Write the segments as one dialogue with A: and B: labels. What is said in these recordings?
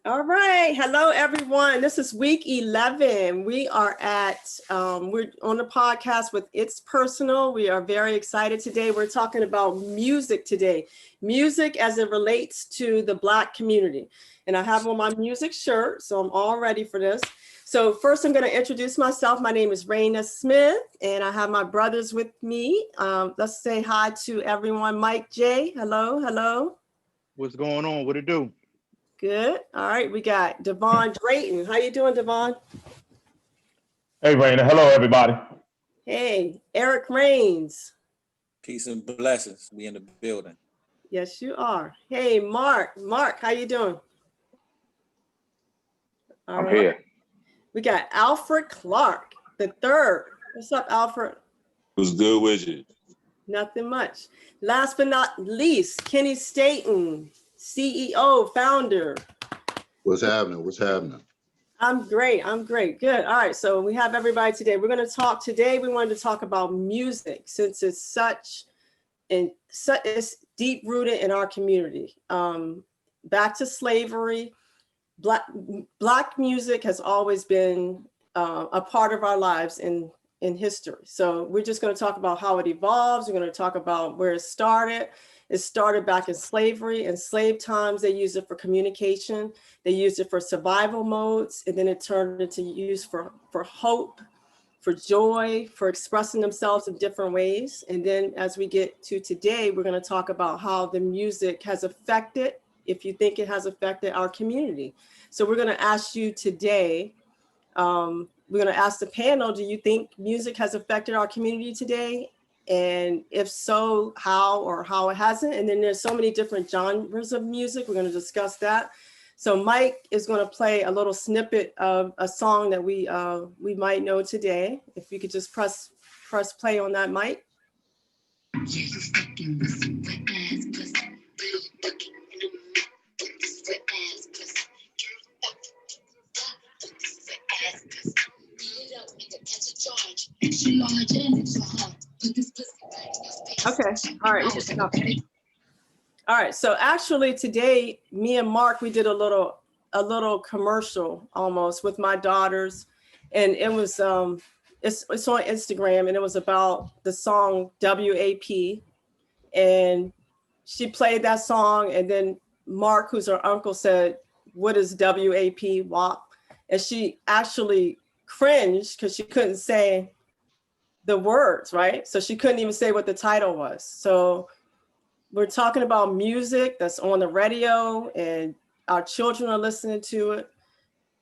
A: All right. Hello, everyone. This is week 11. We are we're on the podcast with It's Personal. We are very excited today. We're talking about music today, music as it relates to the Black community. And I have on my music shirt, so I'm all ready for this. So first, I'm going to introduce myself. My name is Raina Smith, and I have my brothers with me. Let's say hi to everyone. Mike J. Hello. Hello.
B: What's going on? What it do?
A: Good. All right. We got Devon Drayton. How you doing, Devon?
C: Hey, Raina. Hello, everybody.
A: Hey, Eric Rains.
D: Peace and blessings. We in the building.
A: Yes, you are. Hey, Mark. Mark, how you doing? All
C: I'm
A: right.
C: here.
A: We got Alfred Clark, the third. What's up, Alfred?
E: What's good with you?
A: Nothing much. Last but not least, Kenny Staten, CEO, founder.
F: What's happening? What's happening?
A: I'm great. I'm great. Good. All right. So we have everybody today. We're going to talk today. We wanted to talk about music since it's it's deep rooted in our community. Back to slavery. Black music has always been a part of our lives in history. So we're just going to talk about how it evolves. We're going to talk about where it started. It started back in slavery. In slave times, they used it for communication. They used it for survival modes. And then it turned into use for hope, for joy, for expressing themselves in different ways. And then as we get to today, we're going to talk about how the music has affected, if you think it has affected our community. So we're going to ask you today, we're going to ask the panel, do you think music has affected our community today? And if so, how or how it hasn't? And then there's so many different genres of music. We're going to discuss that. So Mike is going to play a little snippet of a song that we might know today. If you could just press play on that, Mike. Okay. All right. All right. So actually today, me and Mark, we did a little commercial almost with my daughters, and it was it's on Instagram, and it was about the song WAP, and she played that song, and then Mark, who's her uncle, said, "What is WAP?" WAP, and she actually cringed because she couldn't say the words, right? So she couldn't even say what the title was. So we're talking about music that's on the radio and our children are listening to it.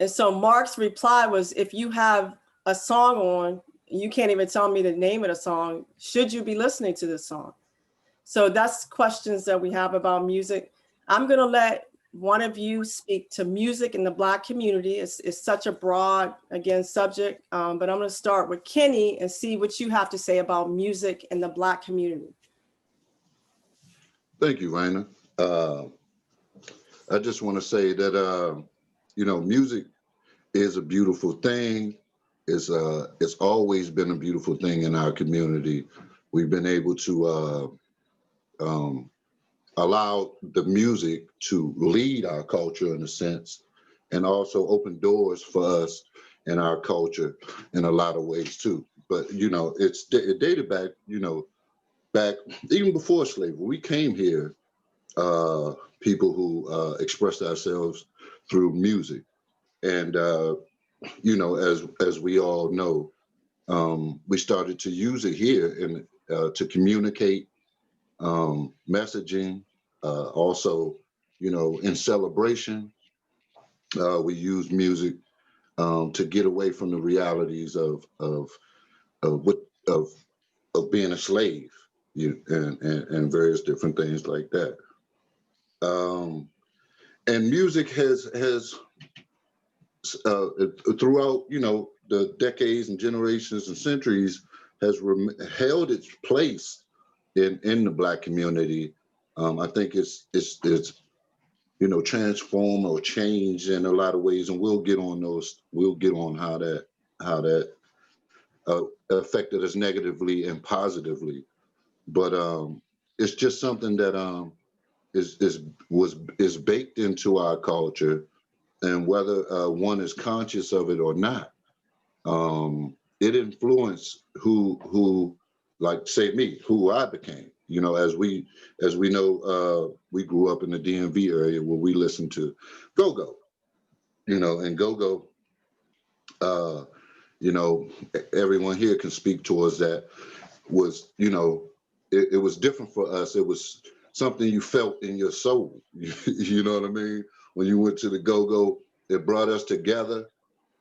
A: And so Mark's reply was, if you have a song on, you can't even tell me the name of the song, should you be listening to this song? So that's questions that we have about music. I'm gonna let one of you speak to music in the Black community. It's such a broad, again, subject, but I'm gonna start with Kenny and see what you have to say about music in the Black community.
F: Thank you, Raina. I just want to say that, music is a beautiful thing. It's always been a beautiful thing in our community. We've been able to allow the music to lead our culture in a sense, and also open doors for us in our culture in a lot of ways too. But, it dated back, back even before slavery. We came here, people who expressed ourselves through music. And, as we all know, we started to use it here to communicate messaging, also, in celebration, we use music to get away from the realities of being a slave, and various different things like that. And music has throughout, the decades and generations and centuries has held its place in the Black community. I think it's transformed or changed in a lot of ways, and we'll get on how that affected us negatively and positively. But it's just something that is baked into our culture, and whether one is conscious of it or not, it influenced who, like say me, who I became. You know, as we know, we grew up in the DMV area where we listened to go-go. You know, and go-go, you know, everyone here can speak towards that. Was, you know, it was different for us. It was something you felt in your soul. You know what I mean? When you went to the go-go, it brought us together.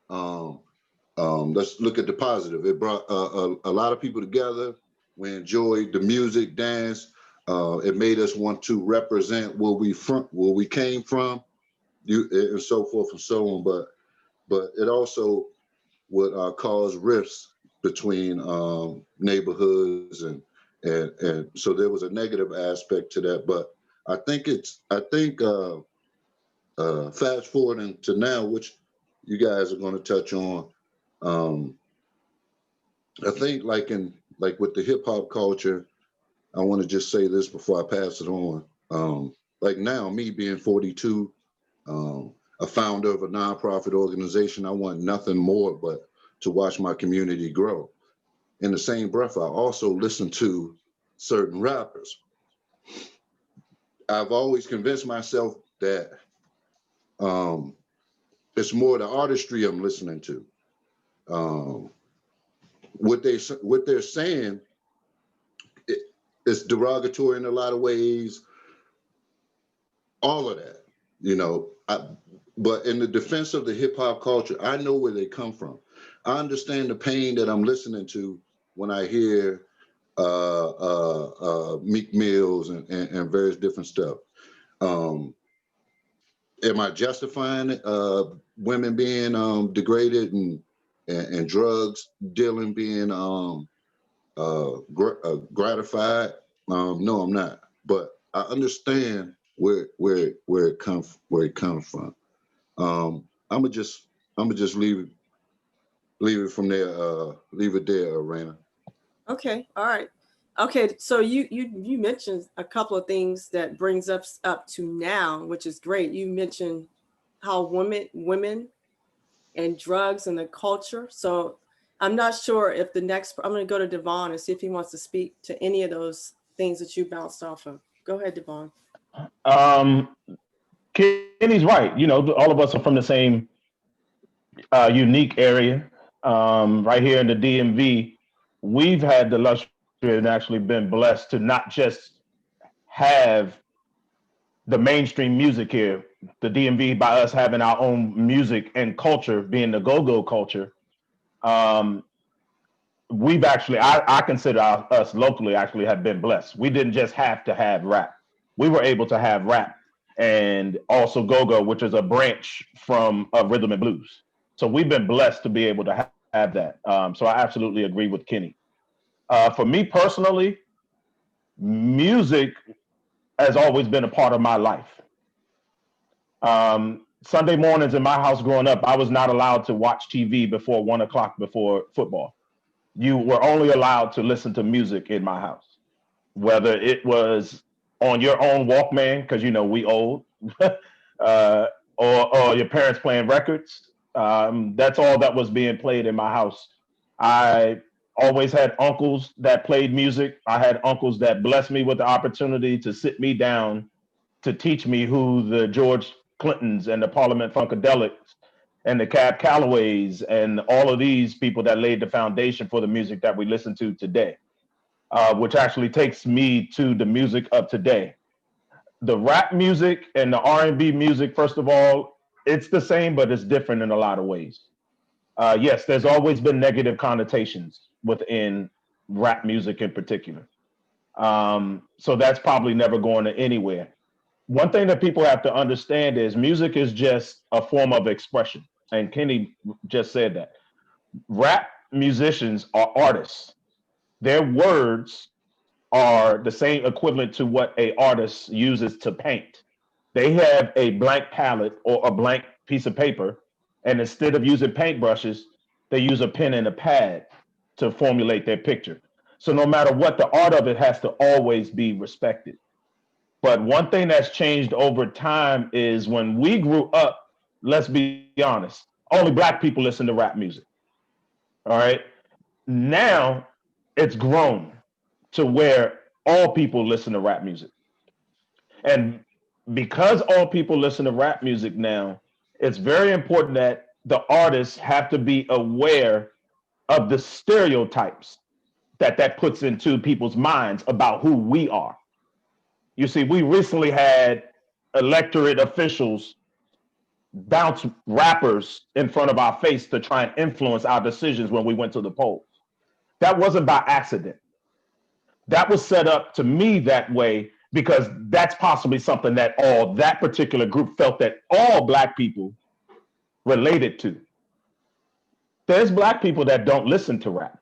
F: Let's look at the positive. It brought a lot of people together. We enjoyed the music, dance. It made us want to represent where we came from, and so forth and so on. But it also would cause rifts between neighborhoods, and so there was a negative aspect to that. But I think fast forwarding to now, which you guys are going to touch on, I think like with the hip hop culture, I want to just say this before I pass it on. Like now, me being 42, a founder of a nonprofit organization, I want nothing more but to watch my community grow. In the same breath, I also listen to certain rappers. I've always convinced myself that it's more the artistry I'm listening to. What they're saying, it's derogatory in a lot of ways. All of that, you know. But in the defense of the hip hop culture, I know where they come from. I understand the pain that I'm listening to when I hear Meek Mills and various different stuff. Am I justifying women being degraded and drugs dealing being gratified? No, I'm not. But I understand where it comes from. I'm gonna just leave it from there. Leave it there, Raina.
A: Okay, all right. Okay, so you mentioned a couple of things that brings us up to now, which is great. You mentioned how women and drugs and the culture. So I'm not sure if I'm going to go to Devon and see if he wants to speak to any of those things that you bounced off of. Go ahead, Devon.
C: Kenny's right. You know, all of us are from the same unique area. Right here in the DMV, we've had the luxury and actually been blessed to not just have the mainstream music here, the DMV, by us having our own music and culture, being the go-go culture. We've actually, I consider us locally actually have been blessed. We didn't just have to have rap. We were able to have rap and also go-go, which is a branch from rhythm and blues. So we've been blessed to be able to have that. So I absolutely agree with Kenny. For me personally, music has always been a part of my life. Sunday mornings in my house growing up, I was not allowed to watch TV before 1 o'clock before football. You were only allowed to listen to music in my house, whether it was on your own Walkman, because you know we old, or your parents playing records. That's all that was being played in my house. I always had uncles that played music. I had uncles that blessed me with the opportunity to sit me down to teach me who the George Clintons and the Parliament Funkadelics and the Cab Callaways and all of these people that laid the foundation for the music that we listen to today, which actually takes me to the music of today. The rap music and the R&B music, first of all, it's the same, but it's different in a lot of ways. Yes, there's always been negative connotations within rap music in particular. So that's probably never going anywhere. One thing that people have to understand is music is just a form of expression. And Kenny just said that. Rap musicians are artists. Their words are the same equivalent to what an artist uses to paint. They have a blank palette or a blank piece of paper, and instead of using paintbrushes, they use a pen and a pad to formulate their picture. So no matter what, the art of it has to always be respected. But one thing that's changed over time is when we grew up let's be honest, only black people listen to rap music. All right. Now it's grown to where all people listen to rap music. And because all people listen to rap music now, it's very important that the artists have to be aware of the stereotypes that puts into people's minds about who we are. You see, we recently had electorate officials bounce rappers in front of our face to try and influence our decisions when we went to the polls. That wasn't by accident. That was set up to me that way because that's possibly something that that particular group felt that all black people related to. There's black people that don't listen to rap.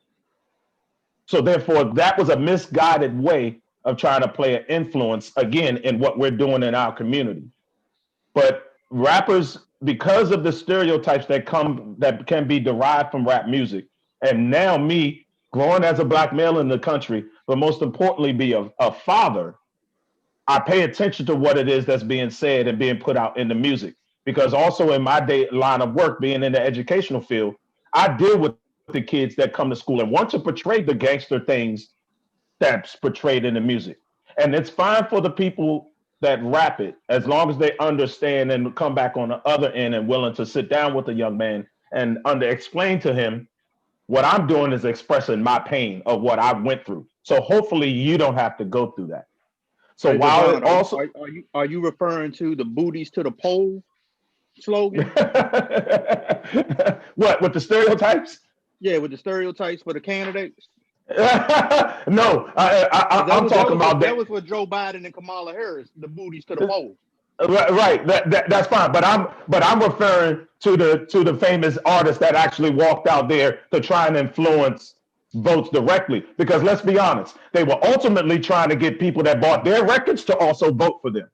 C: So therefore, that was a misguided way of trying to play an influence, again, in what we're doing in our community. But rappers, because of the stereotypes that can be derived from rap music, and now me growing as a black male in the country, but most importantly be a father, I pay attention to what it is that's being said and being put out in the music. Because also in my line of work, being in the educational field, I deal with the kids that come to school and want to portray the gangster things that's portrayed in the music. And it's fine for the people that rap it, as long as they understand and come back on the other end and willing to sit down with a young man and explain to him what I'm doing is expressing my pain of what I went through. So hopefully you don't have to go through that. So
B: Hey,
C: while
B: Devon,
C: it also
B: are you referring to the booties to the pole slogan?
C: what, with the stereotypes?
B: Yeah, with the stereotypes for the candidates.
C: No, I'm talking about
B: that was for Joe Biden and Kamala Harris, the booties to the pole.
C: Right, that's fine. But I'm referring to the famous artists that actually walked out there to try and influence votes directly. Because let's be honest, they were ultimately trying to get people that bought their records to also vote for them.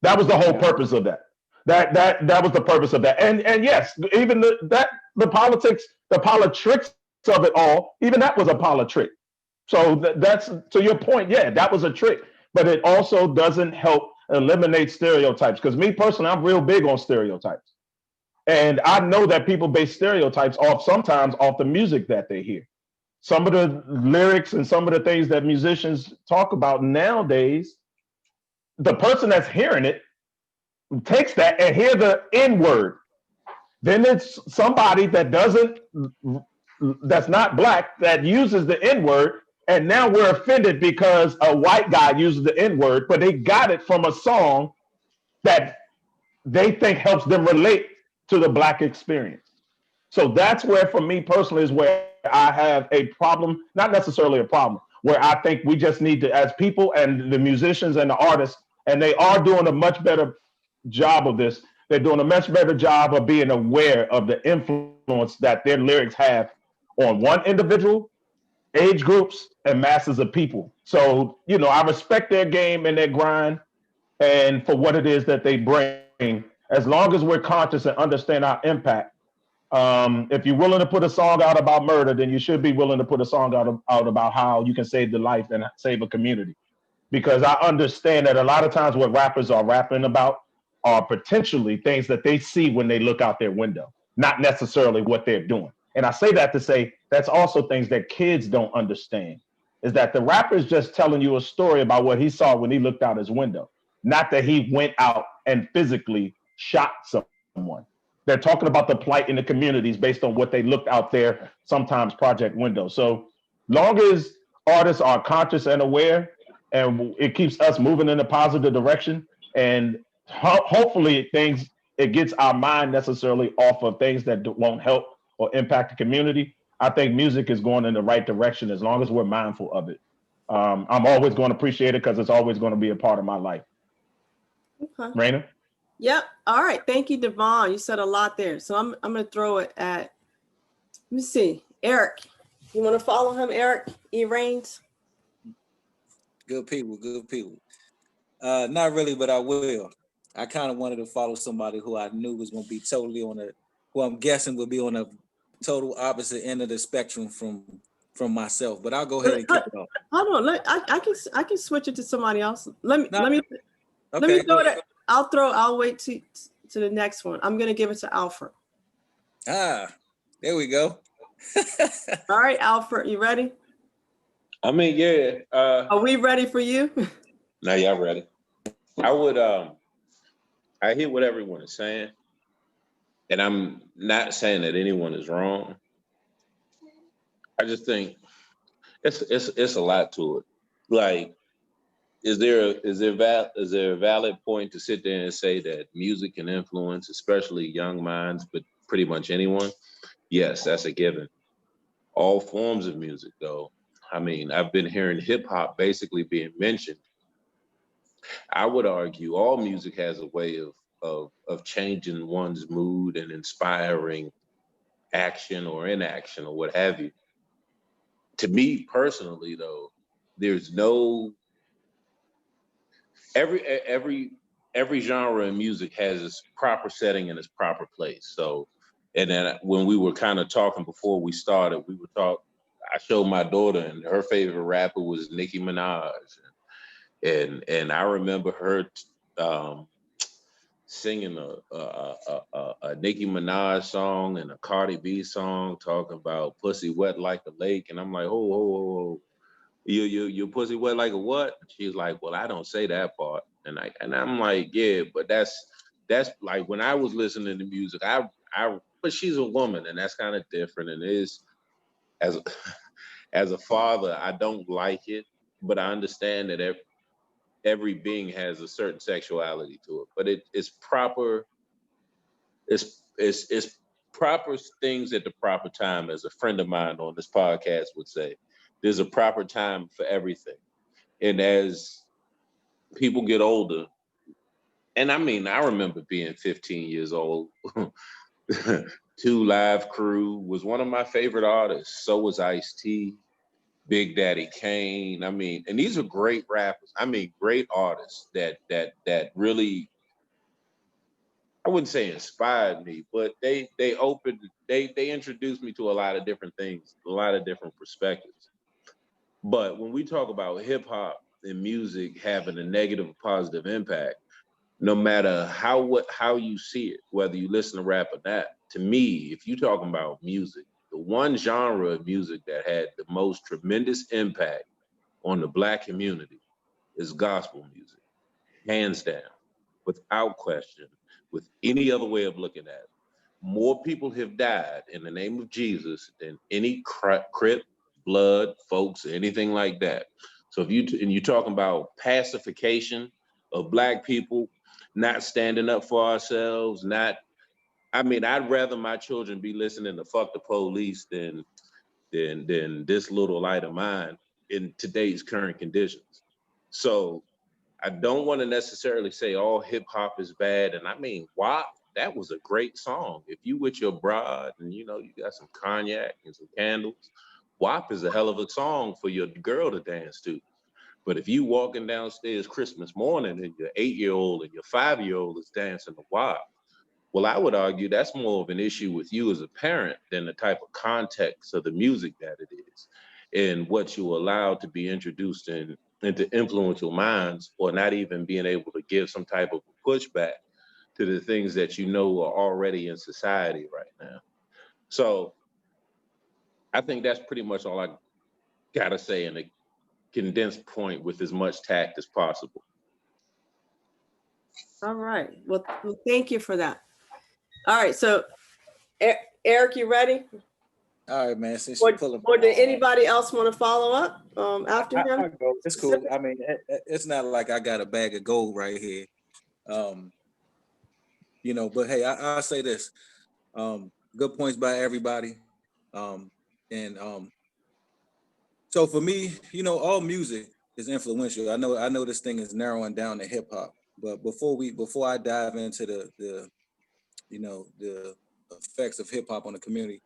C: That was the whole purpose of that. That was the purpose of that. And yes, even the politics, the politricks of it all, even that was a politrick. So that's to your point. Yeah, that was a trick, but it also doesn't help eliminate stereotypes. Because me personally, I'm real big on stereotypes. And I know that people base stereotypes sometimes off the music that they hear. Some of the lyrics and some of the things that musicians talk about nowadays, the person that's hearing it takes that and hear the N word. Then it's somebody that's not black that uses the N word. And now we're offended because a white guy uses the N word, but they got it from a song that they think helps them relate to the black experience. So that's where, for me personally, is where I have a problem, not necessarily a problem, where I think we just need to, as people and the musicians and the artists, and they are doing a much better job of this. They're doing a much better job of being aware of the influence that their lyrics have on one individual, age groups, and masses of people. So, I respect their game and their grind and for what it is that they bring, as long as we're conscious and understand our impact. If you're willing to put a song out about murder, then you should be willing to put a song out about how you can save the life and save a community. Because I understand that a lot of times what rappers are rapping about are potentially things that they see when they look out their window, not necessarily what they're doing. And I say that to say that's also things that kids don't understand, is that the rapper is just telling you a story about what he saw when he looked out his window, not that he went out and physically shot someone. They're talking about the plight in the communities based on what they looked out there, sometimes project window. So long as artists are conscious and aware, and it keeps us moving in a positive direction, and hopefully it gets our mind necessarily off of things that won't help or impact the community. I think music is going in the right direction as long as we're mindful of it. I'm always going to appreciate it because it's always going to be a part of my life.
A: Okay.
C: Raina?
A: Yep. All right. Thank you, Devon. You said a lot there. So I'm going to throw it at, let me see, Eric. You want to follow him, Eric E. Rains?
D: Good people. Not really, but I will. I kind of wanted to follow somebody who I knew was going to be totally who I'm guessing would be on a total opposite end of the spectrum from myself. But I'll go ahead and kick it off.
A: Hold on. I can switch it to somebody else. Let me
D: Okay,
A: throw that. I'll wait to the next one. I'm going to give it to Alfred.
D: There we go.
A: All right, Alfred, you ready?
E: I mean, yeah.
A: Are we ready for you?
E: Now y'all ready? I would. I hear what everyone is saying, and I'm not saying that anyone is wrong. I just think it's a lot to it. Like, is there a valid point to sit there and say that music can influence, especially young minds, but pretty much anyone? Yes, that's a given. All forms of music, though. I mean, I've been hearing hip hop basically being mentioned. I would argue all music has a way of changing one's mood and inspiring action or inaction or what have you. To me personally, though, there's no every genre in music has its proper setting and its proper place. So, and then when we were kind of talking before we started, I showed my daughter, and her favorite rapper was Nicki Minaj, and I remember her singing a Nicki Minaj song and a Cardi B song talking about pussy wet like a lake, and I'm like, oh, your pussy wet like a what? She's like, well, I don't say that part, and I'm like, yeah, but that's like when I was listening to music, but she's a woman, and that's kind of different, and it is as as a father, I don't like it, but I understand that every being has a certain sexuality to it, but it's proper. It's proper things at the proper time, as a friend of mine on this podcast would say. There's a proper time for everything, and as people get older, and I mean, I remember being 15 years old. Two Live Crew was one of my favorite artists. So was Ice-T. Big Daddy Kane. I mean, and these are great rappers. I mean, great artists that really, I wouldn't say inspired me, but they introduced me to a lot of different things, a lot of different perspectives. But when we talk about hip hop and music having a negative or positive impact, no matter how you see it, whether you listen to rap or not, to me, if you're talking about music, the one genre of music that had the most tremendous impact on the Black community is gospel music, hands down, without question, with any other way of looking at it. More people have died in the name of Jesus than any Crip, Blood, folks, anything like that. So if you're talking about pacification of Black people, not standing up for ourselves, I'd rather my children be listening to Fuck the Police than this little light of mine in today's current conditions. So I don't want to necessarily say all hip hop is bad. And I mean, WAP, that was a great song. If you with your bride and you got some cognac and some candles, WAP is a hell of a song for your girl to dance to. But if you walking downstairs Christmas morning and your 8-year-old and your 5-year-old is dancing to WAP, well, I would argue that's more of an issue with you as a parent than the type of context of the music that it is and what you allow to be introduced into influential minds, or not even being able to give some type of pushback to the things that you know are already in society right now. So I think that's pretty much all I gotta say in a condensed point with as much tact as possible.
A: All right. Well, thank you for that. All right. So, Eric, you ready?
D: All right, man. Since
A: Or,
D: you pull
A: or did anybody else want to follow up after him?
D: I'll go. It's cool. I mean, it's not like I got a bag of gold right here. But hey, I'll say this. Good points by everybody. So for me, all music is influential. I know this thing is narrowing down to hip hop, but before I dive into the effects of hip hop on the community,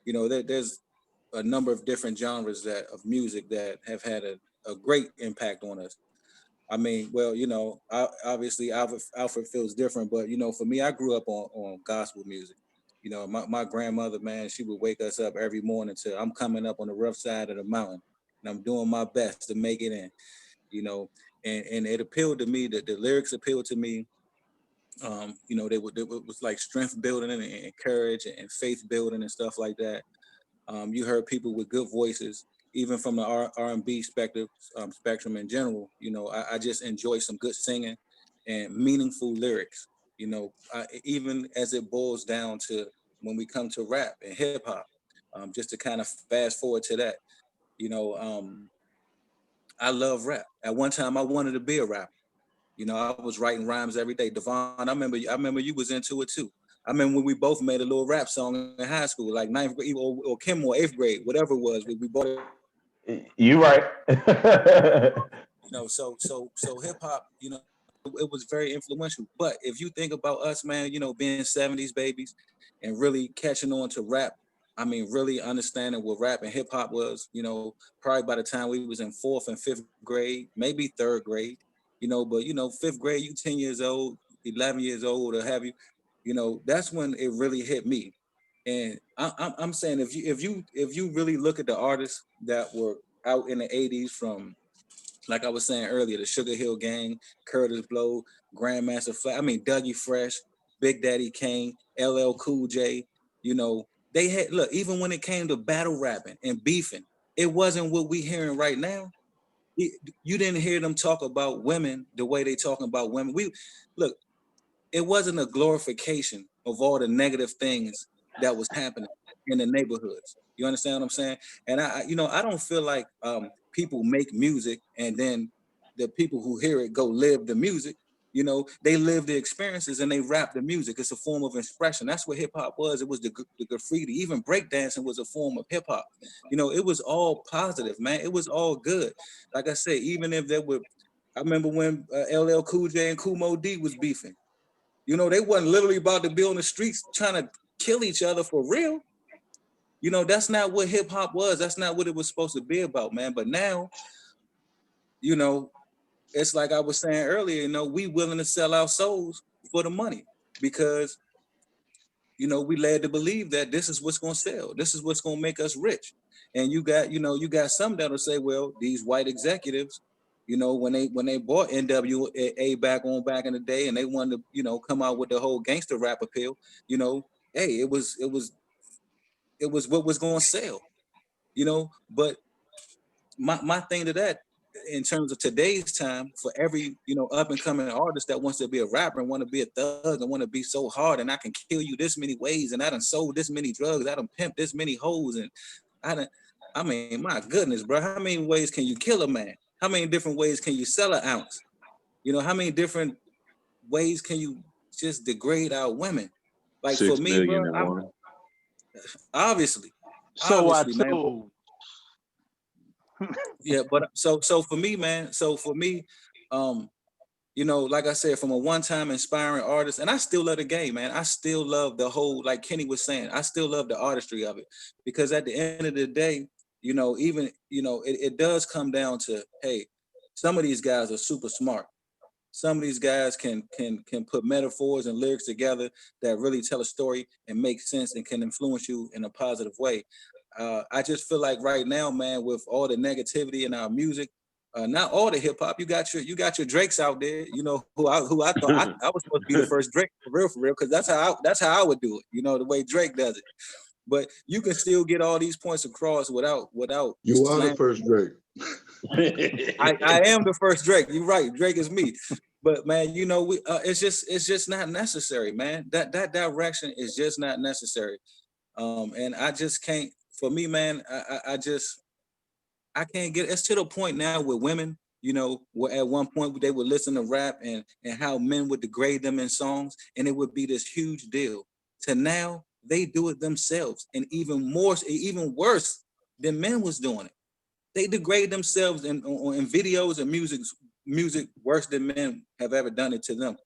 D: there's a number of different genres of music that have had a great impact on us. I mean, well, obviously Alfred feels different, but for me, I grew up on gospel music. My grandmother, man, she would wake us up every morning to I'm coming up on the rough side of the mountain and I'm doing my best to make it in, and it appealed to me, that the lyrics appealed to me. You know, it was like strength building and courage and faith building and stuff like that. You heard people with good voices, even from the R&B spectrum in general. You know, I just enjoy some good singing and meaningful lyrics. You know, even as it boils down to when we come to rap and hip hop, just to kind of fast forward to that. You know, I love rap. At one time, I wanted to be a rapper. You know, I was writing rhymes every day. Devon, I remember you was into it too. I remember when we both made a little rap song in high school, like ninth grade or Kim or eighth grade, whatever it was. We both,
C: You right.
D: you know, so hip hop, you know, it was very influential. But if you think about us, man, you know, being 70s babies and really catching on to rap, I mean, really understanding what rap and hip hop was, you know, probably by the time we was in fourth and fifth grade, maybe third grade, you know, but you know, fifth grade, you 10 years old, 11 years old, or have you, you know, that's when it really hit me. And I'm saying if you really look at the artists that were out in the 80s, from like I was saying earlier, the Sugar Hill Gang, Curtis Blow, Grandmaster Flash, I mean Dougie Fresh, Big Daddy Kane, LL Cool J, you know, they had, look, even when it came to battle rapping and beefing, it wasn't what we hearing right now. You didn't hear them talk about women the way they talking about women. We look, it wasn't a glorification of all the negative things that was happening in the neighborhoods. You understand what I'm saying? And you know, I don't feel like people make music and then the people who hear it go live the music. You know, they live the experiences and they rap the music. It's a form of expression. That's what hip hop was. It was the graffiti. Even breakdancing was a form of hip hop. You know, it was all positive, man. It was all good. Like I said, even if there were, I remember when LL Cool J and Kumo D was beefing. You know, they wasn't literally about to be on the streets trying to kill each other for real. You know, that's not what hip hop was. That's not what it was supposed to be about, man. But now, you know, it's like I was saying earlier, you know, we willing to sell our souls for the money because, you know, we led to believe that this is what's going to sell. This is what's going to make us rich. And you got, you know, you got some that'll say, well, these white executives, you know, when they bought NWA back in the day, and they wanted to, you know, come out with the whole gangster rap appeal, you know, hey, it was what was going to sell, you know. But my thing to that, in terms of today's time, for every, you know, up and coming artist that wants to be a rapper and want to be a thug and want to be so hard, and I can kill you this many ways, and I done sold this many drugs, I done pimped this many hoes, and I mean, my goodness, bro, how many ways can you kill a man? How many different ways can you sell an ounce? You know, how many different ways can you just degrade our women? Like for
E: 6
D: me, bro,
E: million and one.
D: obviously,
B: So I
D: man.
B: told.
D: Yeah, but so for me, man, you know, like I said, from a one-time inspiring artist, and I still love the game, man. I still love the whole, like Kenny was saying, I still love the artistry of it. Because at the end of the day, you know, even, you know, it does come down to, hey, some of these guys are super smart. Some of these guys can put metaphors and lyrics together that really tell a story and make sense and can influence you in a positive way. I just feel like right now, man, with all the negativity in our music, not all the hip hop, you got your Drakes out there, you know, who I thought I was supposed to be the first Drake for real, because that's how I would do it, you know, the way Drake does it. But you can still get all these points across without
F: You are the
D: slandering.
F: first Drake.
D: I am the first Drake. You're right. Drake is me. But man, you know, it's just not necessary, man. That direction is just not necessary. And I just can't. For me, man, I can't get. It's to the point now with women. You know, where at one point they would listen to rap and how men would degrade them in songs, and it would be this huge deal. To now, they do it themselves, and even worse than men was doing it. They degrade themselves in videos and music worse than men have ever done it to them.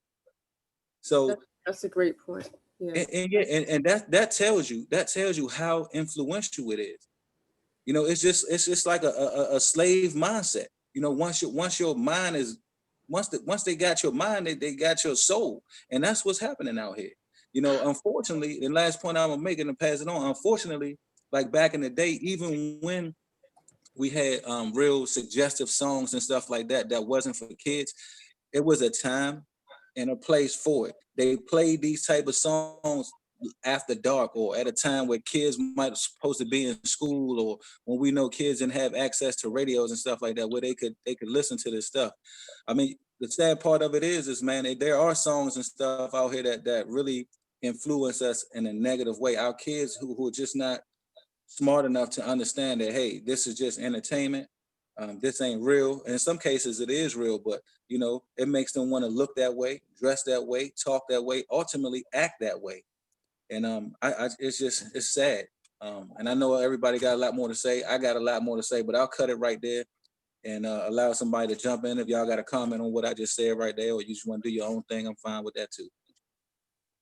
D: So
A: That's a great point. Yeah.
D: and that tells you how influential it is. You know, it's just like a slave mindset. You know, once your mind is once they got your mind, they got your soul, and that's what's happening out here. You know, unfortunately, the last point I'm making to pass it on. Unfortunately, like back in the day, even when we had real suggestive songs and stuff like that wasn't for kids, it was a time and a place for it. They play these type of songs after dark or at a time where kids might supposed to be in school, or when we know kids didn't have access to radios and stuff like that, where they could listen to this stuff. I mean, the sad part of it is man, there are songs and stuff out here that really influence us in a negative way. Our kids who are just not smart enough to understand that, hey, this is just entertainment. This ain't real. And in some cases it is real, but you know, it makes them want to look that way, dress that way, talk that way, ultimately act that way. And it's sad. And I know everybody got a lot more to say. I got a lot more to say, but I'll cut it right there and allow somebody to jump in. If y'all got a comment on what I just said right there, or you just want to do your own thing, I'm fine with that too.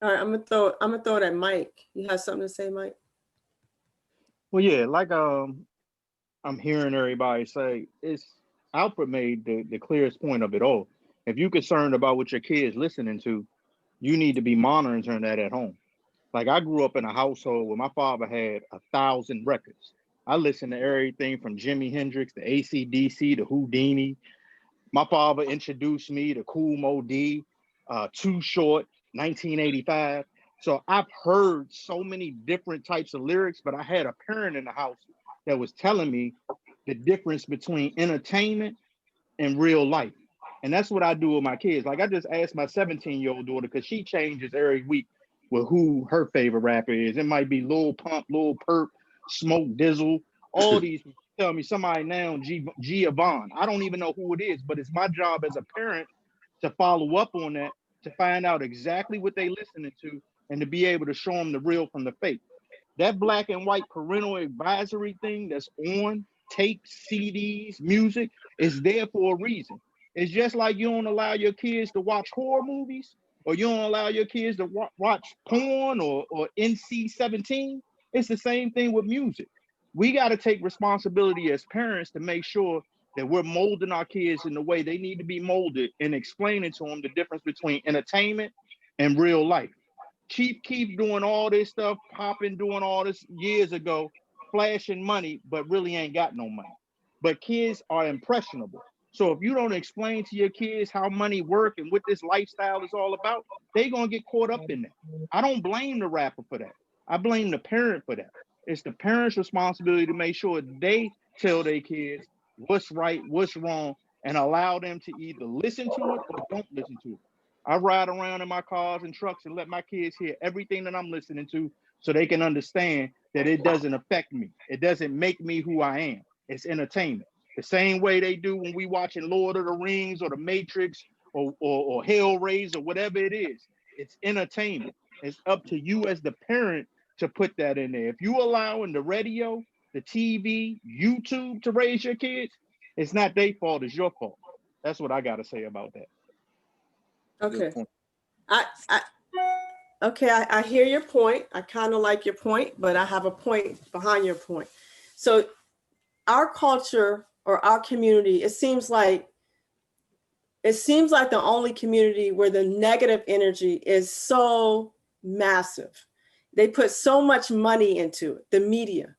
A: All right, I'm gonna throw it at Mike. You have something to say, Mike?
B: Well, yeah, like I'm hearing everybody say, it's Alfred made the clearest point of it all. If you're concerned about what your kids listening to, you need to be monitoring that at home. Like, I grew up in a household where my father had 1,000 records. I listened to everything from Jimi Hendrix to AC/DC to Houdini. My father introduced me to Kool Moe Dee, Too Short, 1985. So I've heard so many different types of lyrics, but I had a parent in the house that was telling me the difference between entertainment and real life. And that's what I do with my kids. Like, I just asked my 17-year-old daughter, because she changes every week with who her favorite rapper is. It might be Lil Pump, Lil Perk, Smoke Dizzle, all these. Tell me somebody now, Giovanni. I don't even know who it is, but it's my job as a parent to follow up on that, to find out exactly what they listening to, and to be able to show them the real from the fake. That black and white parental advisory thing that's on tapes, CDs, music is there for a reason. It's just like you don't allow your kids to watch horror movies, or you don't allow your kids to watch porn or NC-17. It's the same thing with music. We got to take responsibility as parents to make sure that we're molding our kids in the way they need to be molded, and explaining to them the difference between entertainment and real life. Chief Keef doing all this stuff, Poppin doing all this years ago, flashing money, but really ain't got no money. But kids are impressionable. So if you don't explain to your kids how money work and what this lifestyle is all about, they gonna get caught up in that. I don't blame the rapper for that. I blame the parent for that. It's the parent's responsibility to make sure they tell their kids what's right, what's wrong, and allow them to either listen to it or don't listen to it. I ride around in my cars and trucks and let my kids hear everything that I'm listening to, so they can understand that it doesn't affect me. It doesn't make me who I am. It's entertainment. The same way they do when we watching Lord of the Rings or The Matrix or Hellraiser, whatever it is. It's entertainment. It's up to you as the parent to put that in there. If you allowing the radio, the TV, YouTube to raise your kids, it's not their fault, it's your fault. That's what I got to say about that.
A: Okay. I hear your point. I kind of like your point, but I have a point behind your point. So our culture or our community, it seems like the only community where the negative energy is so massive. They put so much money into it, the media.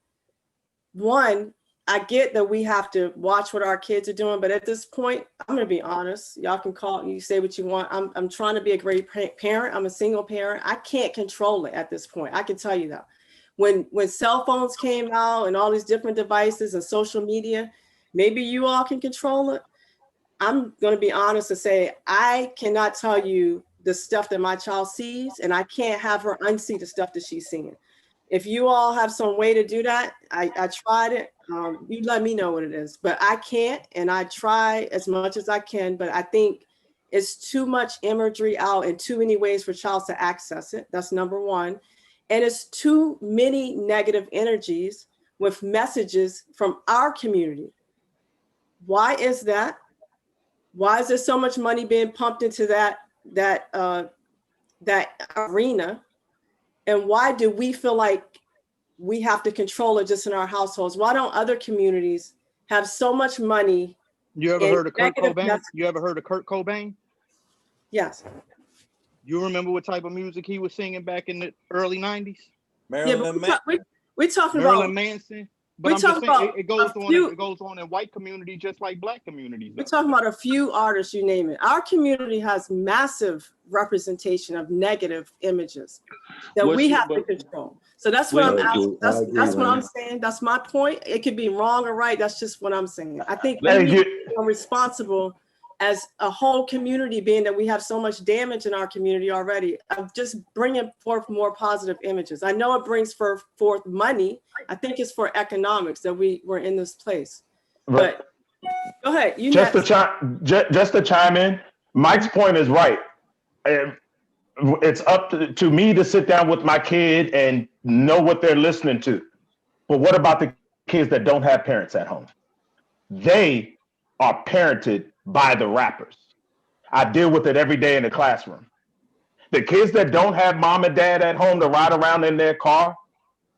A: One, I get that we have to watch what our kids are doing, but at this point, I'm going to be honest. Y'all can call me, you say what you want. I'm trying to be a great parent. I'm a single parent. I can't control it at this point. I can tell you that. When cell phones came out and all these different devices and social media, maybe you all can control it. I'm going to be honest and say, I cannot tell you the stuff that my child sees, and I can't have her unsee the stuff that she's seeing. If you all have some way to do that, I tried it. You let me know what it is, but I can't, and I try as much as I can, but I think it's too much imagery out in too many ways for child to access it. That's number one. And it's too many negative energies with messages from our community. Why is that? Why is there so much money being pumped into that arena? And why do we feel like we have to control it just in our households? Why don't other communities have so much money?
B: You ever heard of Kurt Cobain? You ever heard of Kurt Cobain?
A: Yes.
B: You remember what type of music he was singing back in the early 90s?
A: We're talking about
B: Marilyn Manson. But
A: We
B: I'm
A: talk
B: just saying
A: about
B: it goes
A: a
B: on.
A: few.
B: It goes on in white communities just like black communities.
A: We're talking about a few artists, you name it. Our community has massive representation of negative images that we have to control. So that's what I'm asking. That's what I'm saying. That's my point. It could be wrong or right. That's just what I'm saying. I think we need to be responsible as a whole community, being that we have so much damage in our community already, of just bringing forth more positive images. I know it brings forth money. I think it's for economics that we're in this place.
C: Right.
A: But go ahead.
C: Just to chime in, Mike's point is right. It's up to me to sit down with my kid and know what they're listening to. But what about the kids that don't have parents at home? They are parented by the rappers. I deal with it every day in the classroom. The kids that don't have mom and dad at home to ride around in their car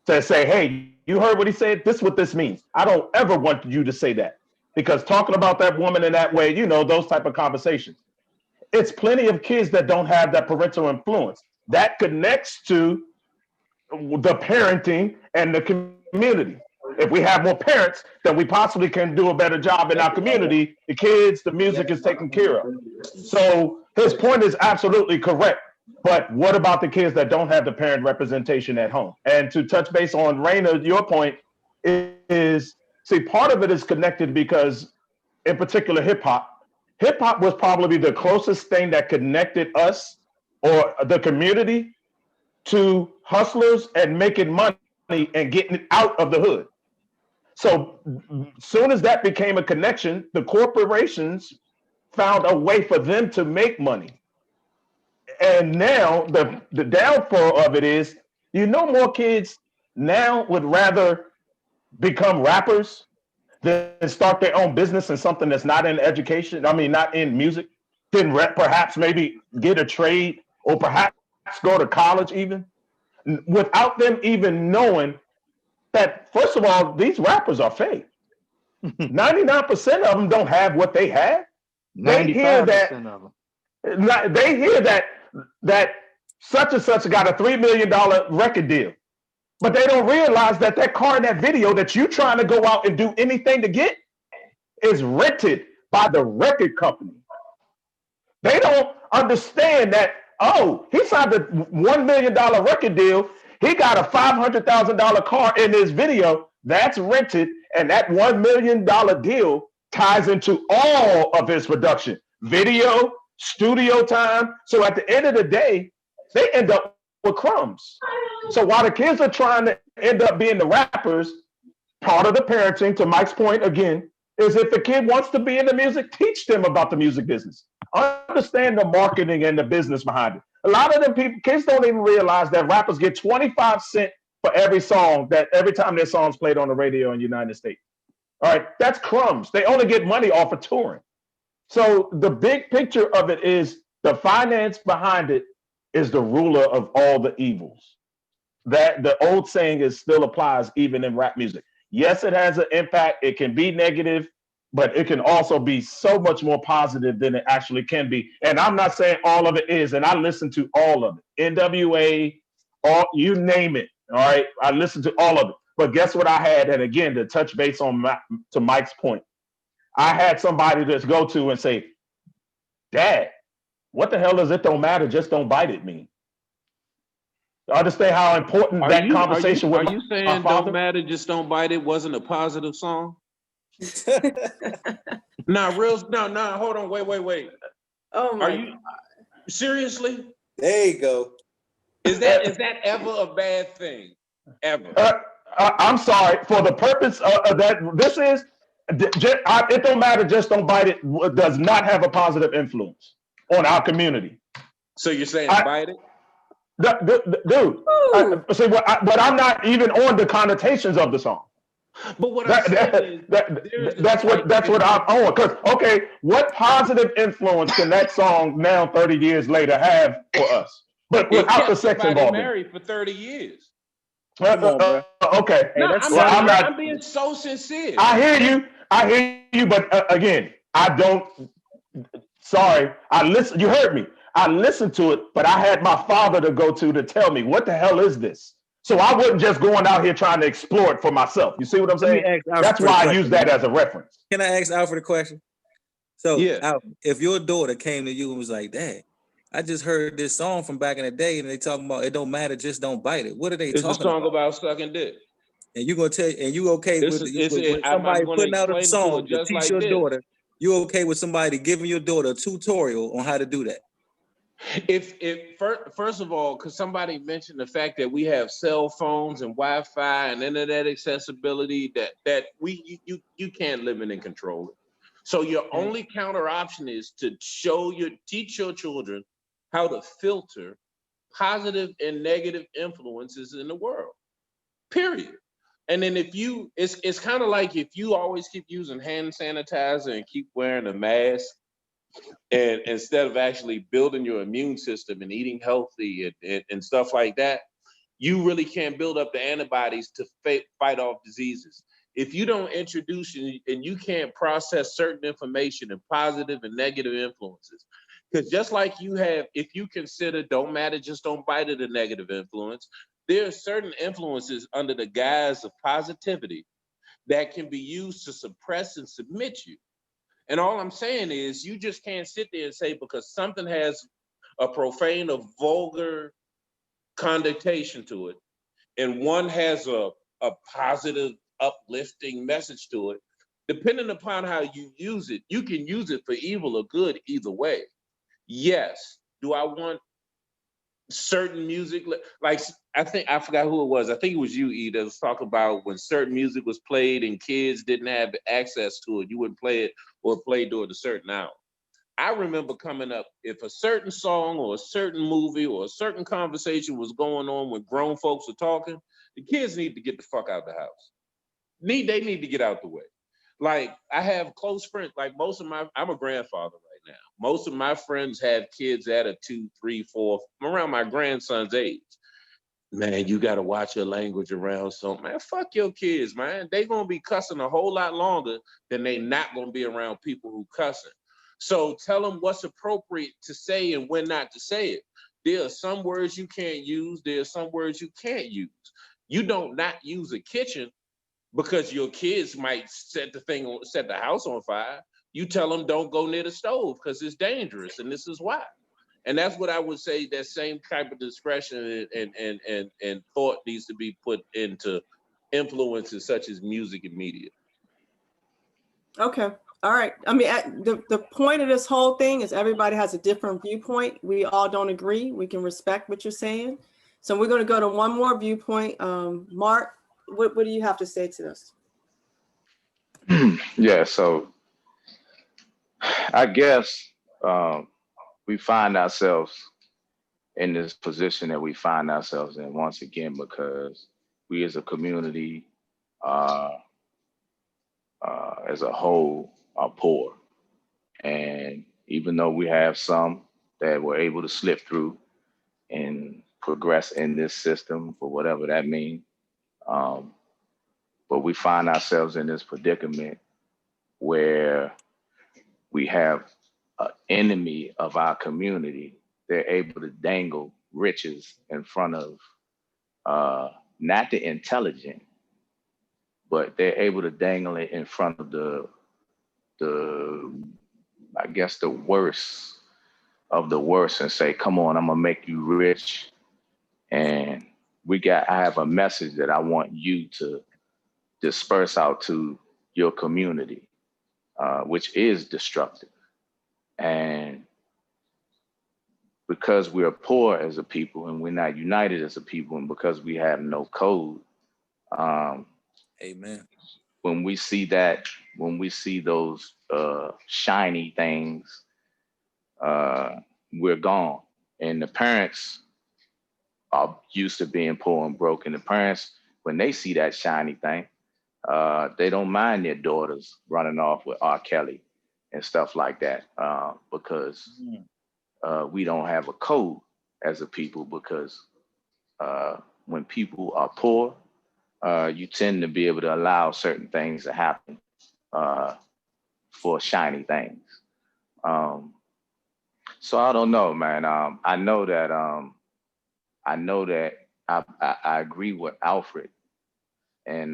C: to say, hey, you heard what he said? This is what this means. I don't ever want you to say that. Because talking about that woman in that way, those type of conversations. It's plenty of kids that don't have that parental influence. That connects to the parenting and the community. If we have more parents, then we possibly can do a better job in our community. The kids, the music is taken care of. So his point is absolutely correct. But what about the kids that don't have the parent representation at home? And to touch base on Raina, your point is, see, part of it is connected because, in particular, hip hop was probably the closest thing that connected us or the community to hustlers and making money and getting it out of the hood. So soon as that became a connection, the corporations found a way for them to make money. And now the downfall of it is, more kids now would rather become rappers than start their own business in something that's not in education. Not in music. Then perhaps maybe get a trade or perhaps go to college even, without them even knowing that, first of all, these rappers are fake. 99% of them don't have what they have.
B: 95% of them.
C: They hear that such and such got a $3 million record deal. But they don't realize that car in that video that you trying to go out and do anything to get is rented by the record company. They don't understand that, he signed a $1 million record deal. He got a $500,000 car in his video. That's rented. And that $1 million deal ties into all of his production, video, studio time. So at the end of the day, they end up with crumbs. So while the kids are trying to end up being the rappers, part of the parenting, to Mike's point again, is if the kid wants to be in the music, teach them about the music business. Understand the marketing and the business behind it. A lot of them kids don't even realize that rappers get 25 cents for every time their song's played on the radio in the United States. All right, that's crumbs. They only get money off of touring. So the big picture of it is the finance behind it is the ruler of all the evils. That the old saying still applies even in rap music. Yes, it has an impact. It can be negative, but it can also be so much more positive than it actually can be. And I'm not saying all of it is, and I listen to all of it. NWA, you name it. All right, I listened to all of it. But guess what I had? And again, to touch base on to Mike's point, I had somebody to go to and say, Dad, what the hell does it don't matter, just don't bite it mean? Understand how important conversation was.
E: Are you saying don't matter, just don't bite it wasn't a positive song? No, hold on, wait.
A: Oh my!
E: Are you seriously?
D: There you go.
E: Is that ever a bad thing? Ever?
C: I'm sorry. For the purpose of that, this is it don't matter, just don't bite it. Does not have a positive influence on our community.
E: So you're saying bite it?
C: Dude, but I'm not even on the connotations of the song.
E: But what I'm saying is
C: that's what I'm on. Because what positive influence can that song now 30 years later have for us? But without the sex involvement.
E: Married for 30 years.
C: Okay.
E: No, I'm being so sincere.
C: I hear you, but again, I don't. Sorry, I listen. You heard me. I listened to it, but I had my father to go to tell me what the hell is this. So I wasn't just going out here trying to explore it for myself. You see what I'm
D: Let me
C: saying?
D: ask Alfred
C: That's
D: for the
C: why I
D: question,
C: use that
D: man.
C: as a reference.
D: Can I ask Alfred a question? So,
E: Yeah.
D: Alfred, if your daughter came to you and was like, "Dad, I just heard this song from back in the day, and they talking about it don't matter, just don't bite it." What are they
E: It's a
D: talking
E: song
D: about?
E: about sucking dick.
D: And you gonna tell, and you okay with
E: I'm
D: somebody
E: going to
D: putting out a
E: explain it to her
D: song to
E: just
D: teach
E: like
D: your
E: this.
D: daughter? You okay with somebody giving your daughter a tutorial on how to do that?
E: If first of all, because somebody mentioned the fact that we have cell phones and Wi-Fi and internet accessibility, that you can't limit and control it. So your only counter option is to teach your children how to filter positive and negative influences in the world. Period. And then it's kind of like if you always keep using hand sanitizer and keep wearing a mask, and instead of actually building your immune system and eating healthy and stuff like that, you really can't build up the antibodies to fight off diseases. If you don't introduce and you can't process certain information and positive and negative influences, because just like you have, if you consider don't matter, just don't bite it, a negative influence, there are certain influences under the guise of positivity that can be used to suppress and submit you. And all I'm saying is you just can't sit there and say because something has a profane or vulgar connotation to it, and one has a positive, uplifting message to it, depending upon how you use it, you can use it for evil or good either way. Yes. Do I want certain music? Like, I forgot who it was. I think it was you, E, that was talking about when certain music was played and kids didn't have access to it, you wouldn't play it or play during a certain hour. I remember coming up, if a certain song or a certain movie or a certain conversation was going on when grown folks were talking, the kids need to get the fuck out the house. They need to get out the way. Like, I have close friends, like I'm a grandfather right now. Most of my friends have kids that are 2, 3, 4, around my grandson's age. Man, you got to watch your language around something. Man, fuck your kids, man. They going to be cussing a whole lot longer than they not going to be around people who cussing. So tell them what's appropriate to say and when not to say it. There are some words you can't use. There are some words you can't use. You don't not use a kitchen because your kids might set the house on fire. You tell them don't go near the stove because it's dangerous, and this is why. And that's what I would say. That same type of discretion and thought needs to be put into influences such as music and media.
A: Okay. All right. I mean, the point of this whole thing is everybody has a different viewpoint. We all don't agree. We can respect what you're saying. So we're going to go to one more viewpoint. Mark, what do you have to say to this?
G: Yeah, so I guess we find ourselves in this position that we find ourselves in once again because we as a community as a whole are poor. And even though we have some that were able to slip through and progress in this system for whatever that means, but we find ourselves in this predicament where we have an enemy of our community. They're able to dangle riches in front of not the intelligent, but they're able to dangle it in front of the I guess the worst of the worst and say, come on, I'm gonna make you rich. And I have a message that I want you to disperse out to your community, which is destructive. And because we are poor as a people and we're not united as a people, and because we have no code,
D: Amen.
G: when we see those shiny things, we're gone. And the parents are used to being poor and broke. And the parents, when they see that shiny thing, they don't mind their daughters running off with R. Kelly and stuff like that, because we don't have a code as a people. Because when people are poor, you tend to be able to allow certain things to happen for shiny things. So I don't know, man. I know that I agree with Alfred and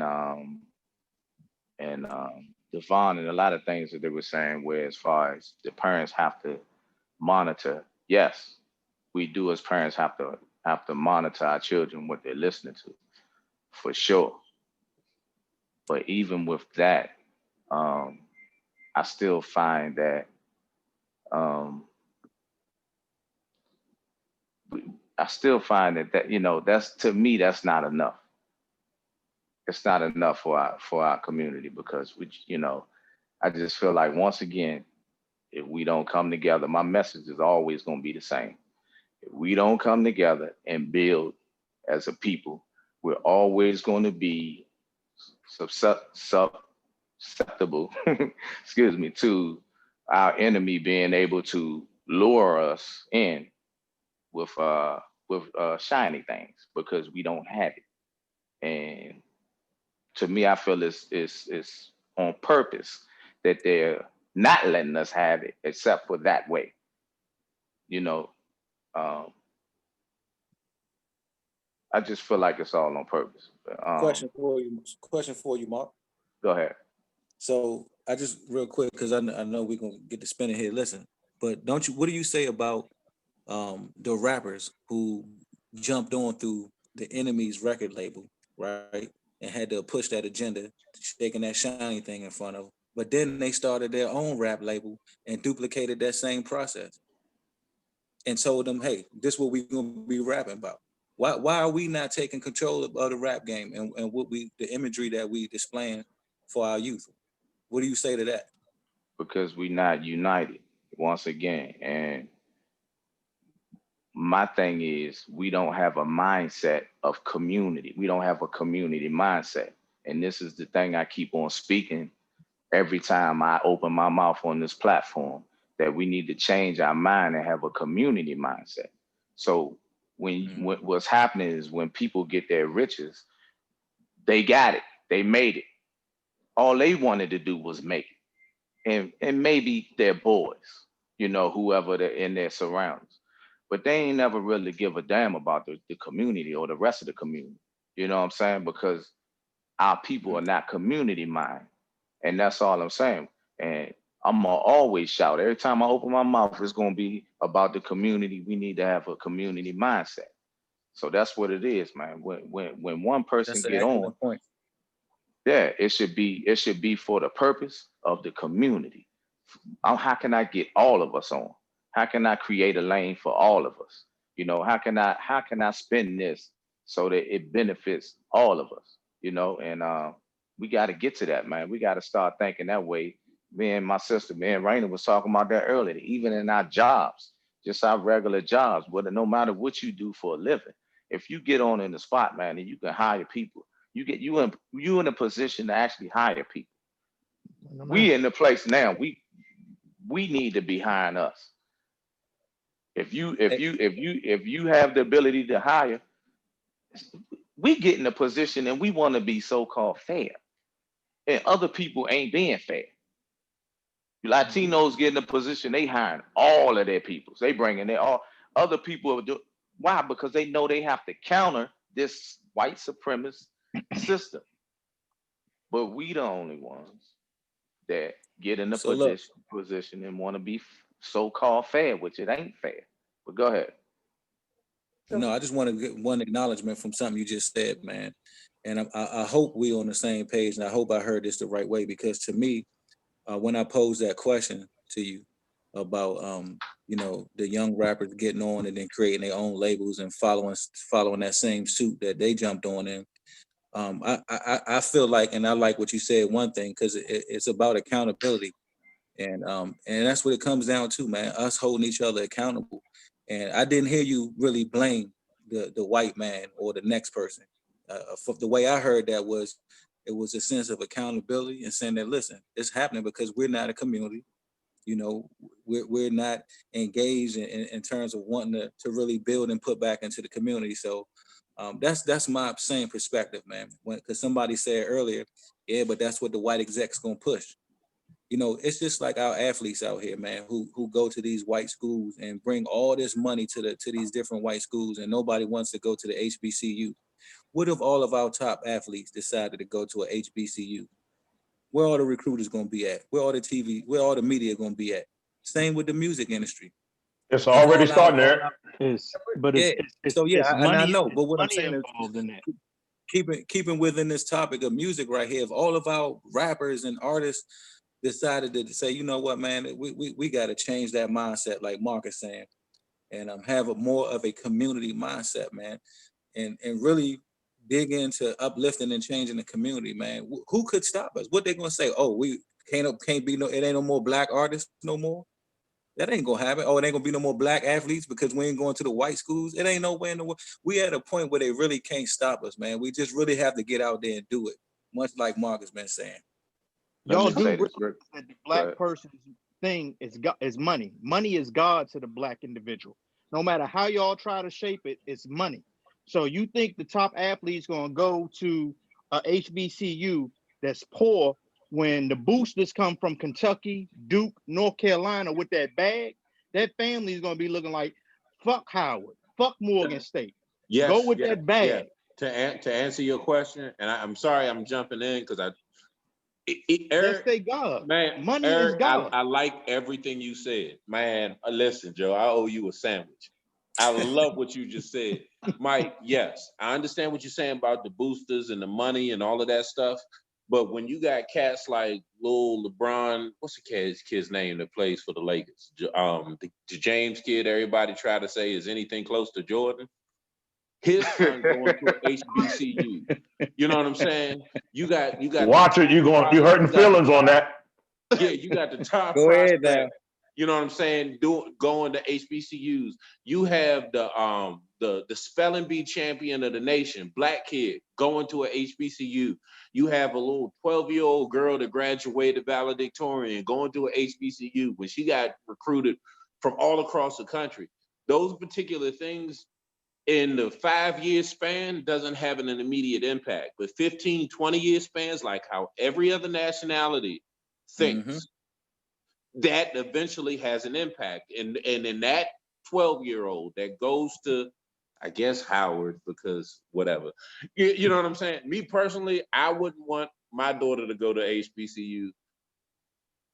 G: Devon and a lot of things that they were saying, where as far as the parents have to monitor, yes, we do as parents have to monitor our children, what they're listening to, for sure. But even with that, I still find that that that's, to me, that's not enough. It's not enough for our community, because I just feel like, once again, if we don't come together, my message is always going to be the same. If we don't come together and build as a people, we're always going to be susceptible, excuse me, to our enemy being able to lure us in with shiny things, because we don't have it. And to me, I feel it's on purpose that they're not letting us have it, except for that way. You know, um, I just feel like it's all on purpose.
D: Question for you, Mark.
G: Go ahead.
D: So I just real quick, because I know we're gonna get to spinning here. Listen, but what do you say about the rappers who jumped on through the enemy's record label, right, and had to push that agenda, shaking that shiny thing in front of them, but then they started their own rap label and duplicated that same process and told them, hey, this is what we're gonna be rapping about. Why are we not taking control of the rap game and the imagery that we displaying for our youth? What do you say to that?
G: Because we're not united, once again. And my thing is, we don't have a mindset of community. We don't have a community mindset. And this is the thing I keep on speaking every time I open my mouth on this platform, that we need to change our mind and have a community mindset. So what's happening is, when people get their riches, they got it, they made it. All they wanted to do was make it. And maybe their boys, whoever they're in their surroundings. But they ain't never really give a damn about the community or the rest of the community. You know what I'm saying? Because our people are not community minded. And that's all I'm saying. And I'm gonna always shout. Every time I open my mouth, it's gonna be about the community. We need to have a community mindset. So that's what it is, man. When one person
D: That's an
G: get on,
D: excellent point.
G: yeah, it should be for the purpose of the community. How can I get all of us on? How can I create a lane for all of us? How can I spend this so that it benefits all of us? And we got to get to that, man. We got to start thinking that way. Me and my sister, man, Raina was talking about that earlier. Even in our jobs, just our regular jobs, whether no matter what you do for a living, if you get on in the spot, man, and you can hire people, you in a position to actually hire people. We in the place now. We need to be hiring us. If you have the ability to hire, we get in a position and we want to be so-called fair, and other people ain't being fair. Latinos get in a position, they hiring all of their peoples. They bringing their all. Other people do. Why? Because they know they have to counter this white supremacist system. But we the only ones that get in a position and want to be so-called fair, which it ain't fair. But go ahead.
D: No, I just want to get one acknowledgement from something you just said, man. And I hope we on the same page, and I hope I heard this the right way, because to me, when I posed that question to you about the young rappers getting on and then creating their own labels and following that same suit that they jumped on in, I feel like, and I like what you said, one thing, because it's about accountability. And that's what it comes down to, man, us holding each other accountable. And I didn't hear you really blame the white man or the next person. For the way I heard that was, it was a sense of accountability and saying that, listen, it's happening because we're not a community. We're not engaged in terms of wanting to really build and put back into the community. So that's my same perspective, man. Because somebody said earlier, yeah, but that's what the white exec's gonna push. You know, it's just like our athletes out here, man, who go to these white schools and bring all this money to these different white schools, and nobody wants to go to the HBCU. What if all of our top athletes decided to go to a HBCU? Where all the recruiters gonna be at? Where all the TV, where all the media gonna be at? Same with the music industry.
C: It's
D: And
C: already starting there.
D: So yeah, and I know, but what I'm
B: money
D: saying is,
B: involved in that.
D: keeping within this topic of music right here, if all of our rappers and artists decided to say, you know what, man, we got to change that mindset, like Mark is saying, and have a more of a community mindset, man, and really dig into uplifting and changing the community, man. Who could stop us? What they gonna say? Oh, we can't be no, it ain't no more black artists no more. That ain't gonna happen. Oh, it ain't gonna be no more black athletes because we ain't going to the white schools. It ain't no way in the world. We at a point where they really can't stop us, man. We just really have to get out there and do it, much like Mark has been saying.
B: Y'all
G: Let me
B: do
G: say
B: realize
G: this,
B: that the black person's thing is money. Money is God to the black individual. No matter how y'all try to shape it, it's money. So you think the top athlete's gonna go to a HBCU that's poor when the boosters come from Kentucky, Duke, North Carolina with that bag? That family is gonna be looking like, fuck Howard, fuck Morgan State.
E: Yes,
B: Go with that bag.
E: Yeah. To answer your question, and I'm sorry I'm jumping in because
B: Let's say God.
E: Man,
B: Money
E: Eric,
B: is God.
E: I like everything you said. Man, listen, Joe, I owe you a sandwich. I love what you just said. Mike, yes, I understand what you're saying about the boosters and the money and all of that stuff. But when you got cats like Lil LeBron, what's the kid's name that plays for the Lakers? The James kid, everybody try to say is anything close to Jordan. His son going to an HBCU. You know what I'm saying? You got.
C: Watch it. You hurting feelings on that.
E: Yeah, you got the top
D: Go ahead
E: prospect.
D: now.
E: You know what I'm saying? Going to HBCUs. You have the spelling bee champion of the nation, black kid, going to a HBCU. You have a little 12-year-old girl that graduated valedictorian going to a HBCU when she got recruited from all across the country. Those particular things in the 5-year span doesn't have an immediate impact, but 15, 20-year spans, like how every other nationality thinks, that eventually has an impact. And in that 12-year-old that goes to, I guess, Howard, because whatever, you know what I'm saying? Me personally, I wouldn't want my daughter to go to HBCU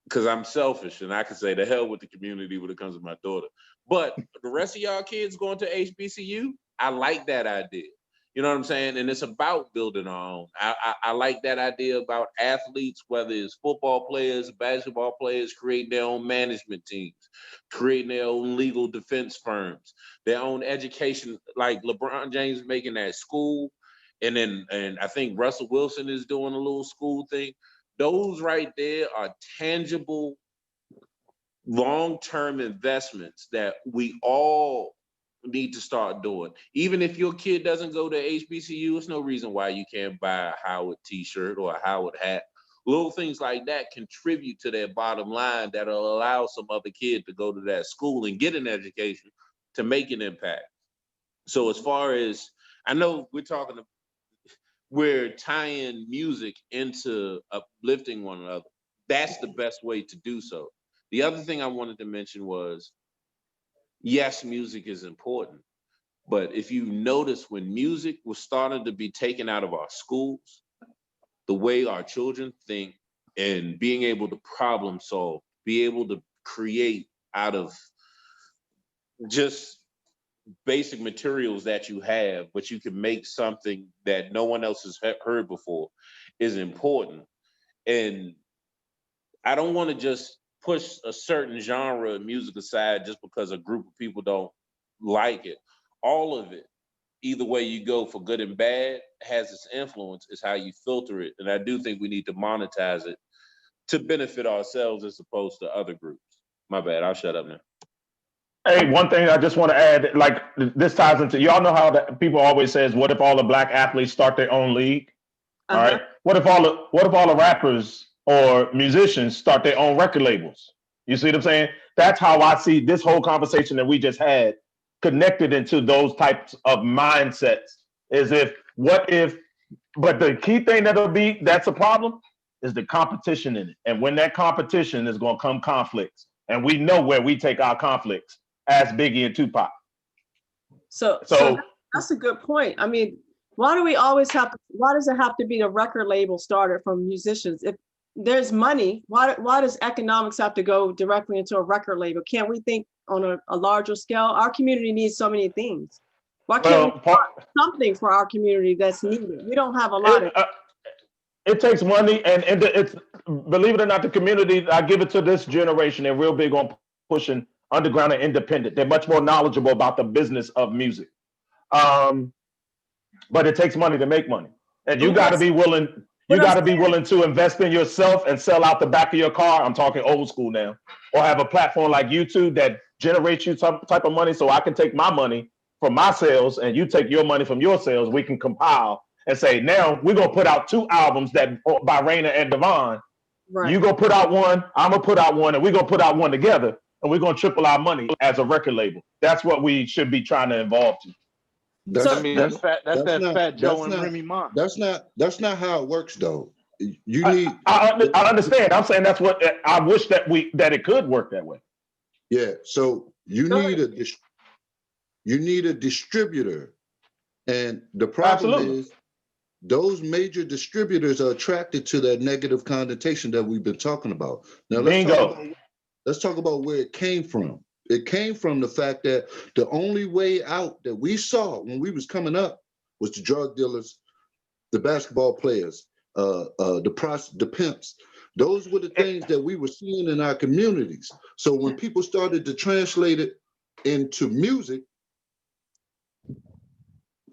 E: because I'm selfish and I could say the hell with the community when it comes to my daughter. But the rest of y'all kids going to HBCU, I like that idea. You know what I'm saying? And it's about building our own. I like that idea about athletes, whether it's football players, basketball players, creating their own management teams, creating their own legal defense firms, their own education, like LeBron James making that school. And I think Russell Wilson is doing a little school thing. Those right there are tangible, long-term investments that we all need to start doing. Even if your kid doesn't go to HBCU, there's no reason why you can't buy a Howard t-shirt or a Howard hat. Little things like that contribute to their bottom line that'll allow some other kid to go to that school and get an education to make an impact. So as far as, I know we're tying music into uplifting one another. That's the best way to do so. The other thing I wanted to mention was, yes, music is important, but if you notice when music was starting to be taken out of our schools, the way our children think and being able to problem solve, be able to create out of just basic materials that you have, but you can make something that no one else has heard before, is important. And I don't want to just push a certain genre of music aside just because a group of people don't like it. All of it, either way you go, for good and bad, has its influence. Is how you filter it. And I do think we need to monetize it to benefit ourselves as opposed to other groups. My bad, I'll shut up now.
C: Hey, one thing I just want to add, like this ties into, y'all know how that people always says, what if all the black athletes start their own league? All right. What if all the rappers or musicians start their own record labels? You see what I'm saying? That's how I see this whole conversation that we just had connected into those types of mindsets. But the key thing that's a problem is the competition in it. And when that competition is going to come conflicts. And we know where we take our conflicts as Biggie and Tupac.
A: So that's a good point. I mean, why do we always have to, why does it have to be a record label started from musicians? If there's money, why does economics have to go directly into a record label? Can't we think on a larger scale? Our community needs so many things. Why can't we start something for our community that's needed? We don't have a lot of
C: it takes money, and it's, believe it or not, the community, I give it to this generation, they're real big on pushing underground and independent. They're much more knowledgeable about the business of music. But it takes money to make money. And you got to be willing, to invest in yourself and sell out the back of your car. I'm talking old school now. Or have a platform like YouTube that generates you some type of money, so I can take my money from my sales and you take your money from your sales. We can compile and say, now we're going to put out 2 albums that by Raina and Devon. Right. You going to put out one, I'm going to put out one, and we're going to put out one together, and we're going to triple our money as a record label. That's what we should be trying to evolve to.
B: That's Fat Joe and Remy Ma. That's not how it works, though. You need.
C: I understand. I'm saying that's what I wish that it could work that way.
F: Yeah. So you need a distributor, and the problem is those major distributors are attracted to that negative connotation that we've been talking about. Now let's talk about where it came from. It came from the fact that the only way out that we saw when we was coming up was the drug dealers, the basketball players, the pimps. Those were the things that we were seeing in our communities. So when people started to translate it into music,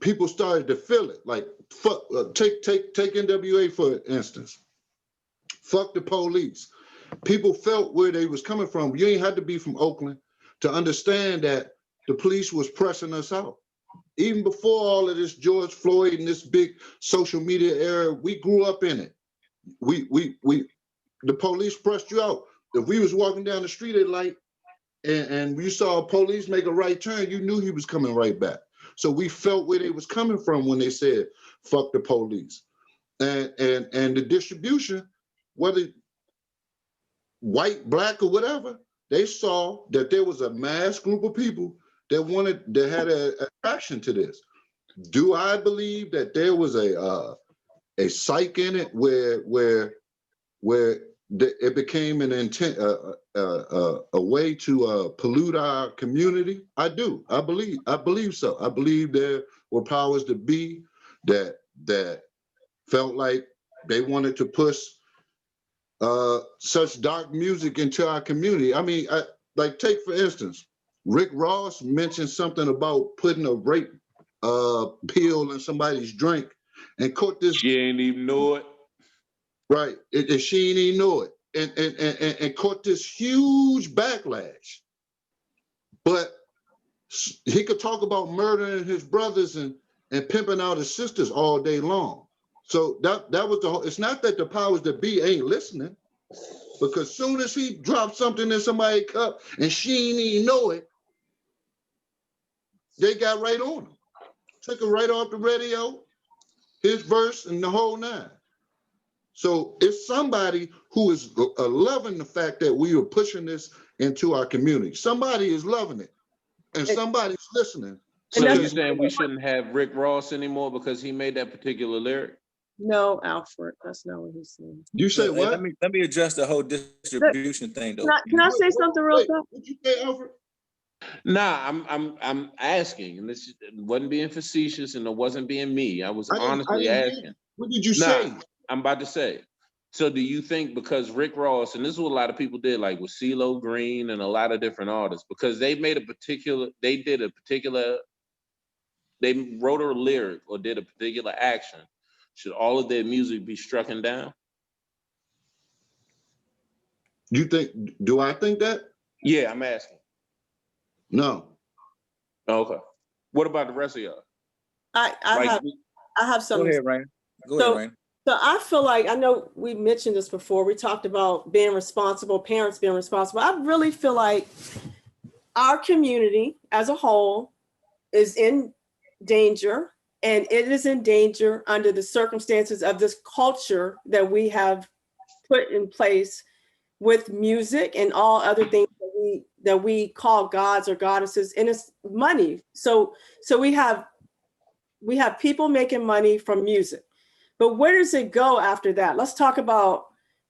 F: people started to feel it. Like, fuck, take NWA for instance. Fuck the police. People felt where they was coming from. You ain't had to be from Oakland to understand that the police was pressing us out. Even before all of this George Floyd and this big social media era, we grew up in it. The police pressed you out. If we was walking down the street at light and you saw a police make a right turn, you knew he was coming right back. So we felt where they was coming from when they said, fuck the police. And the distribution, whether white, black, or whatever, they saw that there was a mass group of people that had an attraction to this. Do I believe that there was a psych in it where it became an intent, a way to pollute our community? I do. I believe so. I believe there were powers that be that felt like they wanted to push such dark music into our community. I mean, like take for instance, Rick Ross mentioned something about putting a rape pill in somebody's drink and caught this.
E: She ain't even know it.
F: Right, she ain't even know it, and caught this huge backlash. But he could talk about murdering his brothers and pimping out his sisters all day long. So that was the whole. It's not that the powers that be ain't listening, because soon as he dropped something in somebody's cup and she ain't even know it, they got right on him, took it right off the radio, his verse and the whole 9. So it's somebody who is loving the fact that we are pushing this into our community. Somebody is loving it, and somebody's listening.
E: So you're saying we shouldn't have Rick Ross anymore because he made that particular lyric?
A: No, Alfred, that's not what he's saying.
F: You say what?
D: Let me address the whole distribution thing, though.
A: Can I say something real quick?
F: What'd you say, Alfred?
E: Nah, I'm asking, and this wasn't being facetious, and it wasn't being me. I was honestly asking.
F: What did you say?
E: I'm about to say. So do you think because Rick Ross, and this is what a lot of people did, like with CeeLo Green and a lot of different artists, because they wrote a lyric or did a particular action, should all of their music be strucken down?
F: Do I think that?
E: Yeah, I'm asking.
F: No.
E: Okay. What about the rest of y'all?
A: I have something.
D: Go ahead, Rain. Go ahead, Rain.
A: So I feel like, I know we mentioned this before, we talked about being responsible, parents being responsible. I really feel like our community as a whole is in danger, and it is in danger under the circumstances of this culture that we have put in place with music and all other things that we call gods or goddesses, and it's money. So we have people making money from music, but where does it go after that? Let's talk about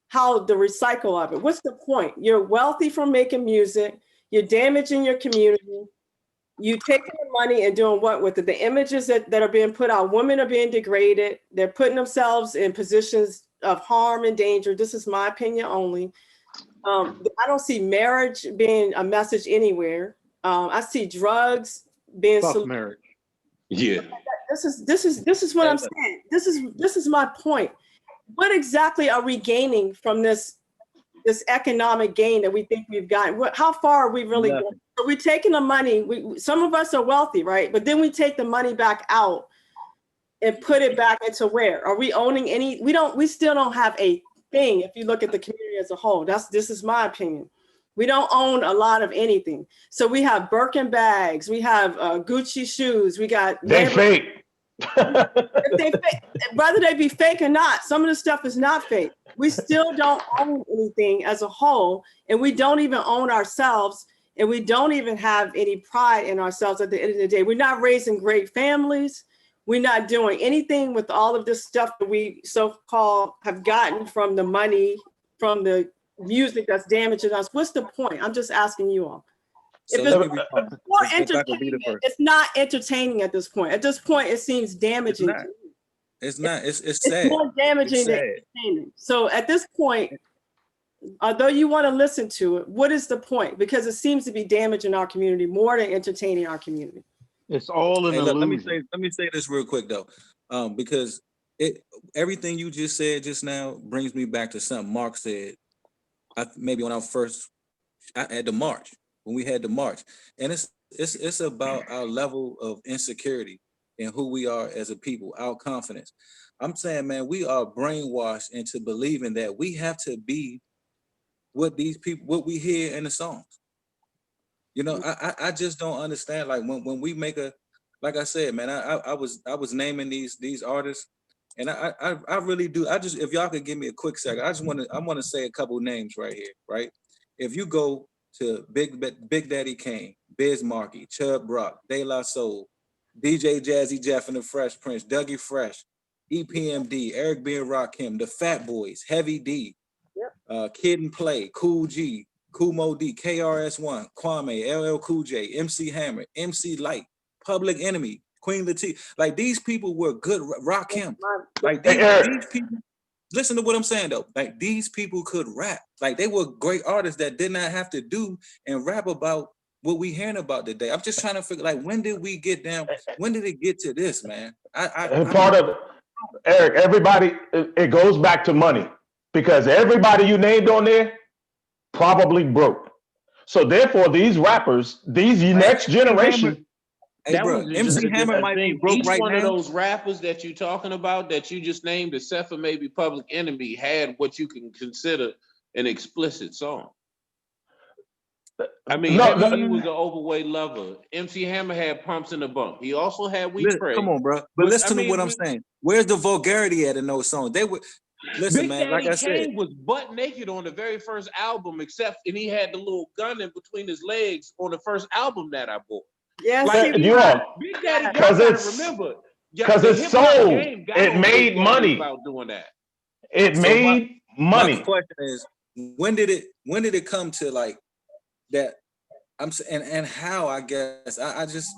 A: how the recycle of it. What's the point? You're wealthy from making music. You're damaging your community. You taking the money and doing what with it? The images that are being put out, women are being degraded. They're putting themselves in positions of harm and danger. This is my opinion only. I don't see marriage being a message anywhere. I see drugs being
B: marriage.
E: Yeah.
A: This is what I'm saying. This is my point. What exactly are we gaining from this economic gain that we think we've gotten? How far are we really going? So we're taking the money. Some of us are wealthy, right? But then we take the money back out and put it back into where? Are we owning any? We still don't have a thing. If you look at the community as a whole, this is my opinion. We don't own a lot of anything. So we have Birkin bags, we have Gucci shoes, we got.
C: They fake.
A: If they fake, whether they be fake or not, some of the stuff is not fake. We still don't own anything as a whole, and we don't even own ourselves, and we don't even have any pride in ourselves at the end of the day. We're not raising great families. We're not doing anything with all of this stuff that we so-called have gotten from the money, from the music that's damaging us. What's the point? I'm just asking you all.
D: So
A: If it's more entertaining, it's not entertaining at this point. At this point, it seems damaging.
D: It's not. It's sad.
A: It's more damaging than entertaining. So at this point, although you want to listen to it, what is the point? Because it seems to be damaging our community more than entertaining our community.
B: It's all in illusion.
D: Let me say this real quick though, because everything you just said just now brings me back to something Mark said. Maybe when at the march, when we had the march, and it's about our level of insecurity and who we are as a people, our confidence. I'm saying, man, we are brainwashed into believing that we have to be what these people, what we hear in the songs. You know, I just don't understand. Like when we make like I said, man, I was naming these artists, and I really do. If y'all could give me a quick second, I want to say a couple names right here, right? If you go to Big Daddy Kane, Biz Markie, Chubb Rock, De La Soul, DJ Jazzy Jeff and the Fresh Prince, Dougie Fresh, EPMD, Eric B. and Rakim, the Fat Boys, Heavy D, Kid and Play, Cool G, Kool Moe D, KRS-One, Kwame, LL Cool J, MC Hammer, MC Light, Public Enemy, Queen Latifah. Like these people were good. Rakim. Like these people. Listen to what I'm saying though. Like these people could rap. Like they were great artists that did not have to do and rap about what we hearing about today. I'm just trying to figure, like, when did we get down? When did it get to this, man?
C: Part of it, Eric, everybody, it goes back to money, because everybody you named on there probably broke. So therefore, these rappers, these next generation.
D: Hey, bro, MC Hammer might be broke
E: Each
D: right
E: one
D: now.
E: of those rappers that you're talking about, that you just named, except for maybe Public Enemy, had what you can consider an explicit song. I mean, he was an overweight lover. MC Hammer had Pumps in the Bump. He also had We Pray.
D: Come on, bro. But listen to what I'm saying. Where's the vulgarity at in those songs? They were, listen,
E: Big
D: man,
E: Daddy
D: like I said.
E: Kane was butt naked on the very first album, and he had the little gun in between his legs on the first album that I bought.
A: Yes,
E: Like,
C: you all,
E: Big Daddy, y'all gotta remember.
C: Because it's sold. It made money.
E: About doing that.
C: It made money.
D: My question is, when did it come to like that? And how, I guess, I just,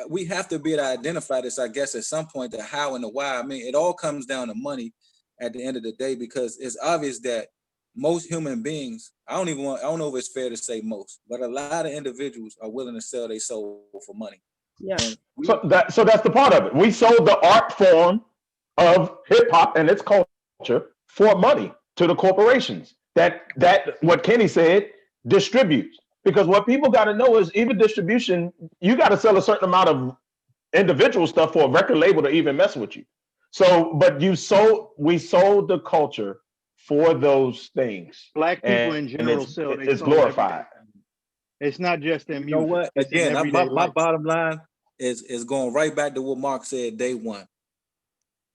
D: we have to be able to identify this, I guess, at some point, the how and the why. I mean, it all comes down to money at the end of the day, because it's obvious that most human beings, I don't know if it's fair to say most, but a lot of individuals are willing to sell their soul for money.
A: Yeah.
C: So that's the part of it. We sold the art form of hip hop and its culture for money to the corporations that what Kenny said, distributes. Because what people got to know is, even distribution, you got to sell a certain amount of individual stuff for a record label to even mess with you. So, but we sold the culture for those things.
B: Black people in general sell.
C: It's glorified.
B: It's not just in music.
D: You know what? Again, my
B: life.
D: bottom line is going right back to what Mark said day one.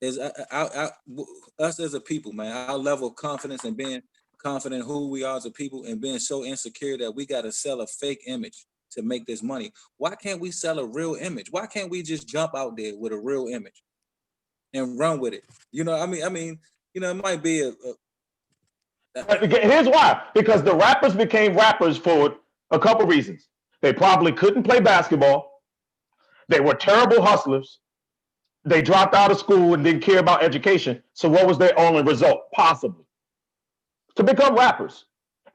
D: is us as a people, man. Our level of confidence and being confident in who we are as a people, and being so insecure that we got to sell a fake image to make this money. Why can't we sell a real image? Why can't we just jump out there with a real image and run with it? You know, I mean, you know, it might be
C: Here's why. Because the rappers became rappers for a couple reasons. They probably couldn't play basketball. They were terrible hustlers. They dropped out of school and didn't care about education. So what was their only result? Possibly to become rappers.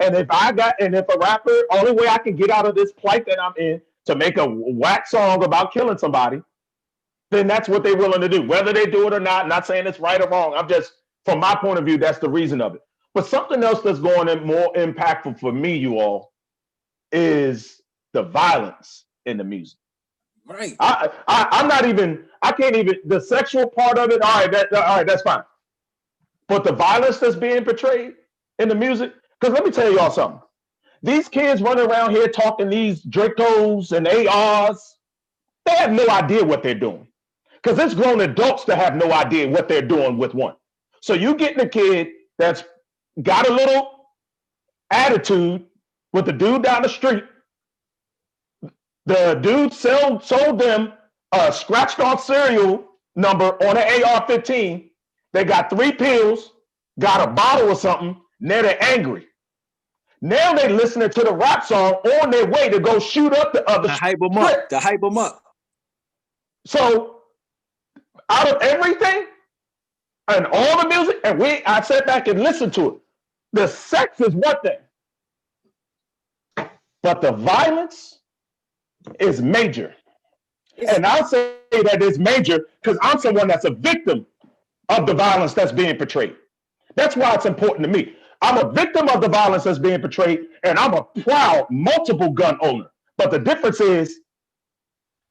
C: And if a rapper, only way I can get out of this plight that I'm in to make a whack song about killing somebody, then that's what they're willing to do. Whether they do it or not saying it's right or wrong. I'm just, from my point of view, that's the reason of it. But something else that's going in more impactful for me, you all, is the violence in the music.
D: right.
C: I'm not even, I can't even, the sexual part of it, all right, that's fine. But the violence that's being portrayed in the music, because let me tell y'all something. These kids running around here talking these Dracos and ARs, they have no idea what they're doing. Because it's grown adults that have no idea what they're doing with one. So you getting a kid that's got a little attitude with the dude down the street. The dude sold them a scratched off serial number on an AR-15. They got 3 pills, got a bottle or something. Now they're angry. Now they listening to the rap song on their way to go shoot up the other.
D: To hype them up.
C: So out of everything and all the music, and I sat back and listened to it. The sex is one thing, but the violence is major. And I'll say that it's major because I'm someone that's a victim of the violence that's being portrayed. That's why it's important to me. I'm a victim of the violence that's being portrayed, and I'm a proud multiple gun owner. But the difference is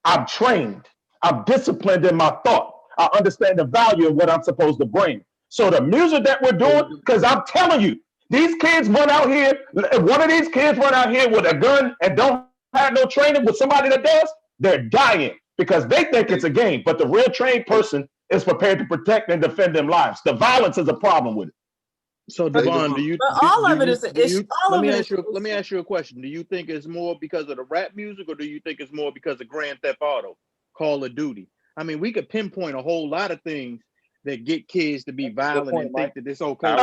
C: I'm trained. I'm disciplined in my thought. I understand the value of what I'm supposed to bring. So the music that we're doing, because I'm telling you, these kids run out here, one of these kids run out here with a gun and don't have no training with somebody that does, they're dying because they think it's a game. But the real trained person is prepared to protect and defend their lives. The violence is a problem with it.
B: So Devon, do you?
A: But all of it is an issue.
B: Let me ask you a question. Do you think it's more because of the rap music, or do you think it's more because of Grand Theft Auto, Call of Duty? I mean, we could pinpoint a whole lot of things that get kids to be violent and think that it's okay.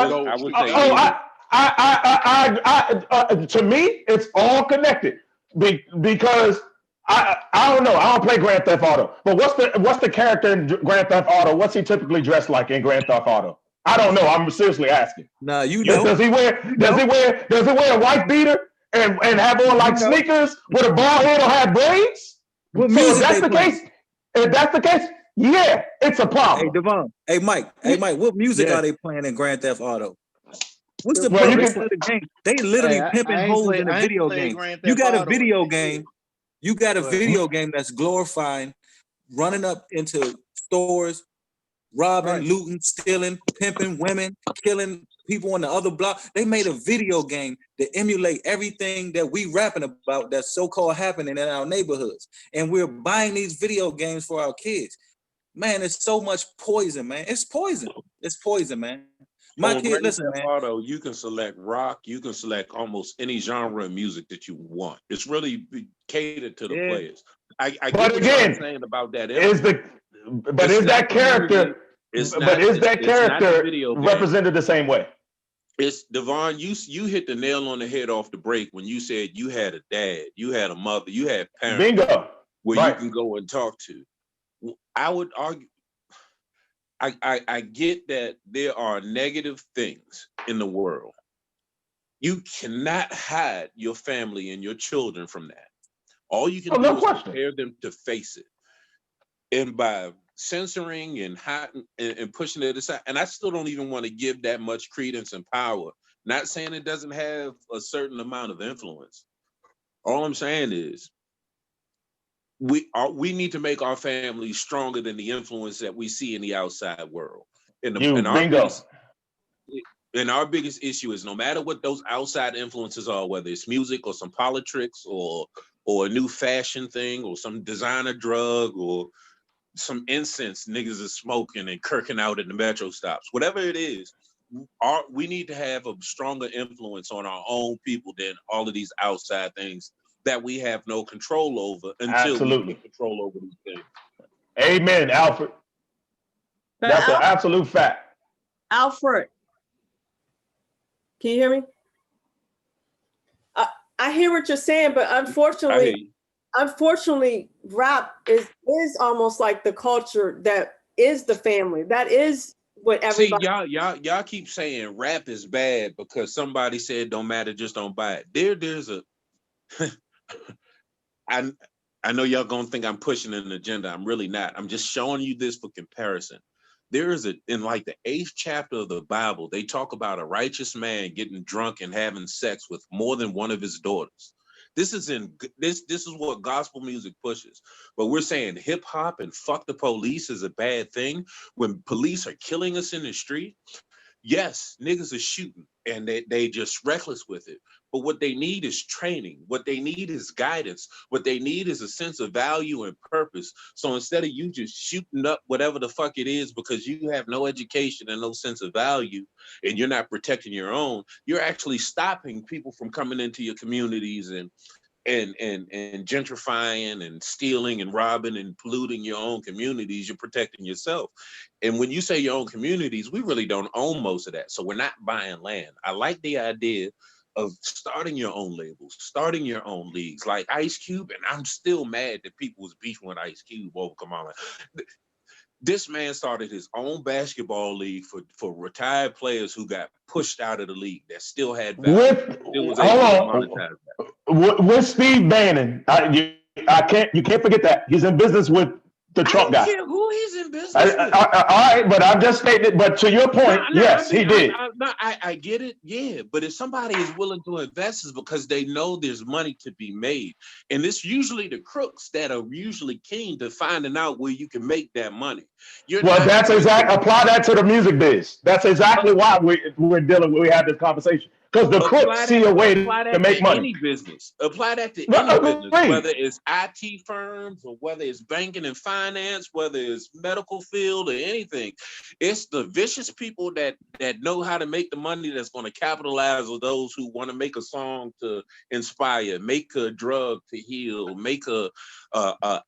C: To me, it's all connected because I don't know. I don't play Grand Theft Auto, but what's the character in Grand Theft Auto? What's he typically dressed like in Grand Theft Auto? I don't know. I'm seriously asking.
D: Nah, you know.
C: Does he wear a white beater and have on like sneakers with a bald head or have braids?
D: What
C: So
D: music
C: if that's the case, yeah, it's a problem.
D: Hey, Devon. Hey, Mike. What music are they playing in Grand Theft Auto? What's the
C: Well,
D: purpose of the game? They literally pimping hoes in a video game. You got a video game. You got a video game that's glorifying running up into stores, robbing, looting, stealing, pimping women, killing people on the other block. They made a video game to emulate everything that we rapping about that's so-called happening in our neighborhoods. And we're buying these video games for our kids. Man, it's so much poison, man. It's poison. It's poison, man. My kid, listen, man.
E: Auto, you can select rock. You can select almost any genre of music that you want. It's really catered to the players. I get what you're saying about that.
C: Is that character represented the same way?
E: It's Devon. You hit the nail on the head off the break when you said you had a dad, you had a mother, you had parents.
C: Bingo.
E: Where you can go and talk to. I would argue. I get that there are negative things in the world. You cannot hide your family and your children from that. All you can do is prepare them to face it. And by censoring and hiding and pushing it aside, and I still don't even want to give that much credence and power. Not saying it doesn't have a certain amount of influence. All I'm saying is we need to make our families stronger than the influence that we see in the outside world. And our biggest issue is no matter what those outside influences are, whether it's music or some politics or a new fashion thing or some designer drug or some incense niggas is smoking and kirking out at the metro stops. Whatever it is, we need to have a stronger influence on our own people than all of these outside things that we have no control over until we get control over these things.
C: Amen, Alfred.
A: But
C: That's an absolute fact.
A: Alfred, can you hear me? I hear what you're saying, but unfortunately, rap is almost like the culture that is the family. That is what everybody.
E: See, y'all keep saying rap is bad because somebody said don't matter, just don't buy it. There's a I know y'all gonna think I'm pushing an agenda. I'm really not. I'm just showing you this for comparison. There is in like the 8th chapter of the Bible, they talk about a righteous man getting drunk and having sex with more than one of his daughters. This is what gospel music pushes. But we're saying hip hop and fuck the police is a bad thing when police are killing us in the street. Yes, niggas are shooting and they just reckless with it. But what they need is training. What they need is guidance. What they need is a sense of value and purpose. So instead of you just shooting up whatever the fuck it is because you have no education and no sense of value and you're not protecting your own, you're actually stopping people from coming into your communities and gentrifying and stealing and robbing and polluting your own communities. You're protecting yourself. And when you say your own communities, we really don't own most of that. So we're not buying land. I like the idea of starting your own labels, starting your own leagues, like Ice Cube. And I'm still mad that people was beefing with Ice Cube over Kamala. This man started his own basketball league for retired players who got pushed out of the league that still had value.
C: With Steve Bannon, you can't forget that he's in business with the Trump guy.
E: I don't care who he's in business with.
C: All right, but I'm just stating. But to your point, yes, he did.
E: I get it, yeah. But if somebody is willing to invest, it's because they know there's money to be made, and it's usually the crooks that are usually keen to finding out where you can make that money.
C: That's exactly. Apply that to the music biz. That's exactly why we're dealing. We had this conversation. Because the crooks see a way to make money.
E: Any business. Apply that to any business, whether it's IT firms or whether it's banking and finance, whether it's medical field or anything. It's the vicious people that know how to make the money that's going to capitalize on those who want to make a song to inspire, make a drug to heal, make a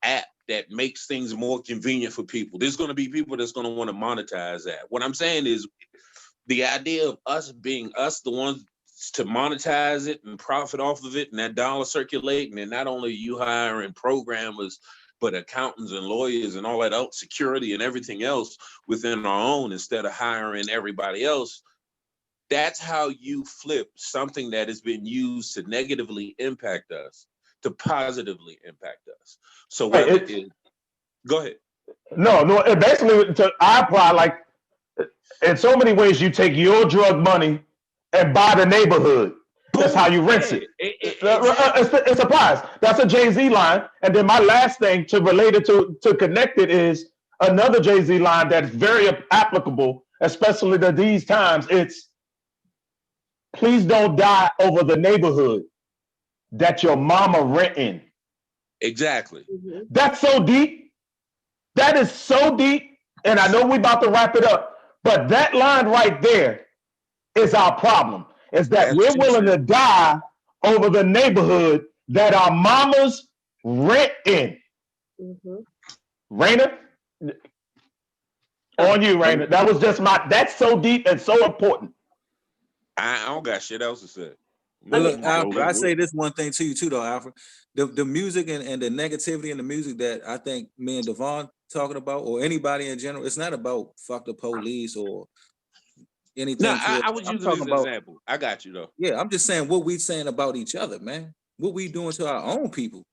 E: app that makes things more convenient for people. There's going to be people that's going to want to monetize that. What I'm saying is, the idea of us being the ones to monetize it and profit off of it and that dollar circulating, and not only you hiring programmers, but accountants and lawyers and all that else, security and everything else within our own instead of hiring everybody else. That's how you flip something that has been used to negatively impact us to positively impact us. So go ahead.
C: No, basically I apply like, in so many ways, you take your drug money and buy the neighborhood. That's how you rinse it. It applies. That's a Jay-Z line. And then my last thing to relate it to connect it is another Jay-Z line that's very applicable, especially to these times. It's, please don't die over the neighborhood that your mama renting.
E: Exactly.
C: That's so deep. That is so deep. And I know we're about to wrap it up. But that line right there is our problem, is that we're willing to die over the neighborhood that our mamas rent in. Raina, on you, Raina. That was just that's so deep and so important.
E: I don't got shit else to say.
D: Well, look, Alfred, I say this one thing to you too, though, Alfred. The music and the negativity in the music that I think me and Devon talking about, or anybody in general, it's not about fuck the police or anything.
E: No, I was using this example. I got you though.
D: Yeah, I'm just saying what we saying about each other, man. What we doing to our own people.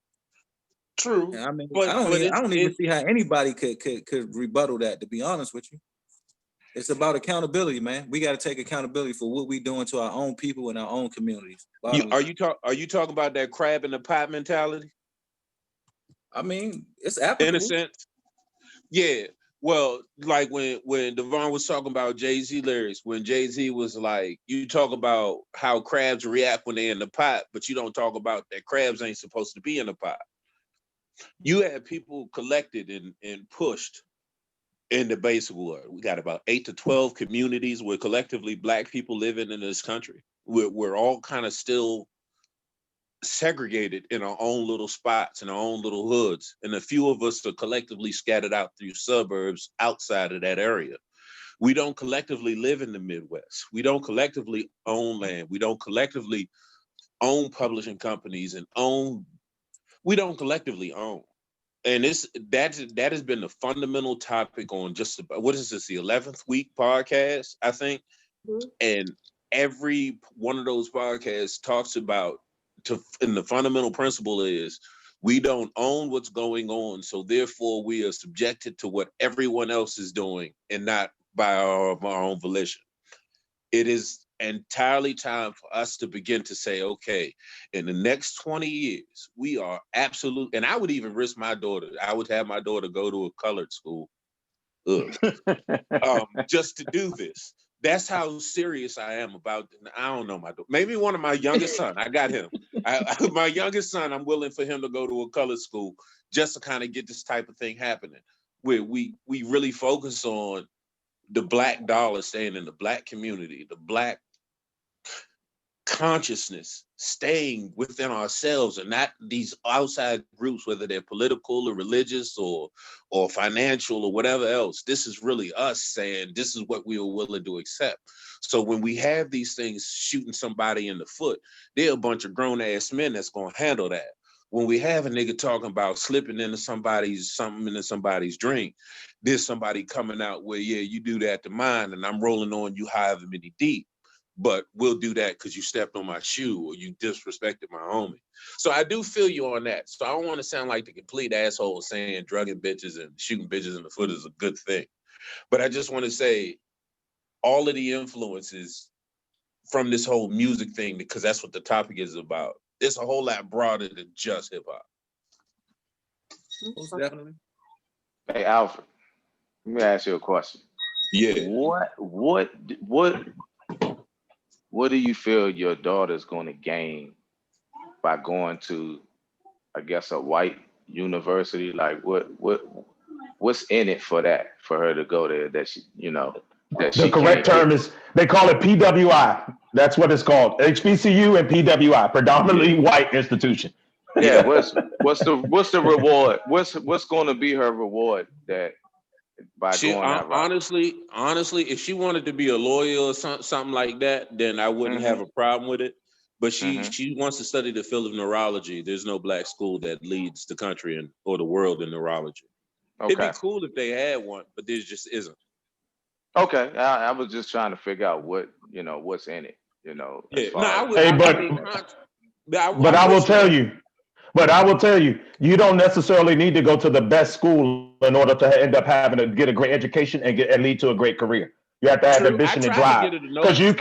E: True.
D: And I mean, I don't even see how anybody could rebuttal that. To be honest with you, it's about accountability, man. We got to take accountability for what we doing to our own people and our own communities.
E: Are you talking about that crab in the pot mentality?
D: I mean, it's applicable.
E: In a sense. Yeah. Well, like when Devon was talking about Jay-Z lyrics, when Jay-Z was like, you talk about how crabs react when they're in the pot, but you don't talk about that crabs ain't supposed to be in the pot. You had people collected and pushed in the basic world. We got about 8 to 12 communities where collectively Black people living in this country. We're all kind of still segregated in our own little spots, in our own little hoods. And a few of us are collectively scattered out through suburbs outside of that area. We don't collectively live in the Midwest. We don't collectively own land. We don't collectively own publishing companies and we don't collectively own. And that has been the fundamental topic on just about, what is this, the 11th week podcast, I think. Mm-hmm. And every one of those podcasts talks about, and the fundamental principle is, we don't own what's going on, so therefore we are subjected to what everyone else is doing and not by our own volition. It is entirely time for us to begin to say, okay, in the next 20 years, we are absolute, and I would even risk my daughter, I would have my daughter go to a colored school just to do this. That's how serious I am about, I don't know, my daughter. Maybe one of my youngest son, I got him. My youngest son, I'm willing for him to go to a colored school just to kind of get this type of thing happening, where we really focus on the Black dollar staying in the Black community, the Black consciousness staying within ourselves and not these outside groups, whether they're political or religious or financial or whatever else. This is really us saying this is what we are willing to accept. So when we have these things shooting somebody in the foot, they're a bunch of grown ass men that's gonna handle that. When we have a nigga talking about slipping into something into somebody's drink, there's somebody coming out where, yeah, you do that to mine and I'm rolling on you however many deep. But we'll do that because you stepped on my shoe or you disrespected my homie. So I do feel you on that. So I don't want to sound like the complete asshole saying drugging bitches and shooting bitches in the foot is a good thing. But I just want to say all of the influences from this whole music thing, because that's what the topic is about. It's a whole lot broader than just hip hop.
D: Most definitely.
G: Hey, Alfred, let me ask you a question.
E: Yeah.
G: What do you feel your daughter's going to gain by going to, I guess, a white university? Like, what's in it for her to go there? That she,
C: The correct term is, they call it PWI. That's what it's called. HBCU and PWI, predominantly white institution.
G: Yeah. What's the reward? What's going to be her reward that?
E: Honestly, if she wanted to be a lawyer or something like that, then I wouldn't have a problem with it. But she wants to study the field of neurology. There's no Black school that leads the country or the world in neurology. Okay. It'd be cool if they had one, but there just isn't.
G: Okay, I was just trying to figure out what's in it.
C: But I will tell you, you don't necessarily need to go to the best school in order to end up having to get a great education and lead to a great career. You have to have ambition and drive. Because you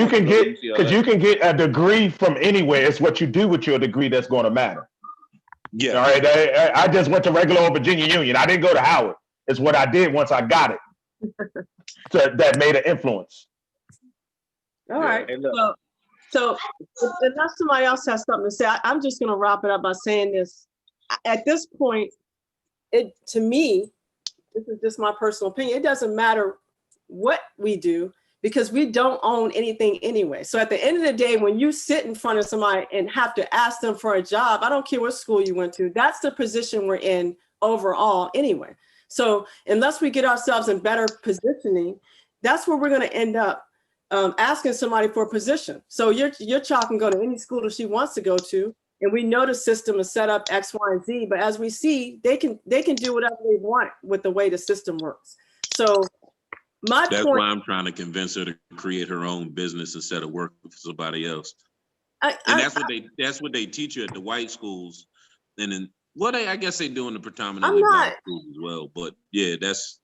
C: can get a degree from anywhere. It's what you do with your degree that's going to matter. Yeah. All right. I just went to regular old Virginia Union. I didn't go to Howard. It's what I did once I got it. That made an influence.
A: All right. So unless somebody else has something to say, I'm just going to wrap it up by saying this. At this point, to me, this is just my personal opinion, it doesn't matter what we do because we don't own anything anyway. So at the end of the day, when you sit in front of somebody and have to ask them for a job, I don't care what school you went to, that's the position we're in overall anyway. So unless we get ourselves in better positioning, that's where we're going to end up. Asking somebody for a position. So your child can go to any school that she wants to go to, and we know the system is set up X, Y, and Z. But as we see, they can do whatever they want with the way the system works. So that's why I'm trying to convince her to create her own business instead of work for somebody else. That's what they teach you at the white schools, and then I guess they do in the predominantly black schools as well. But yeah, that's.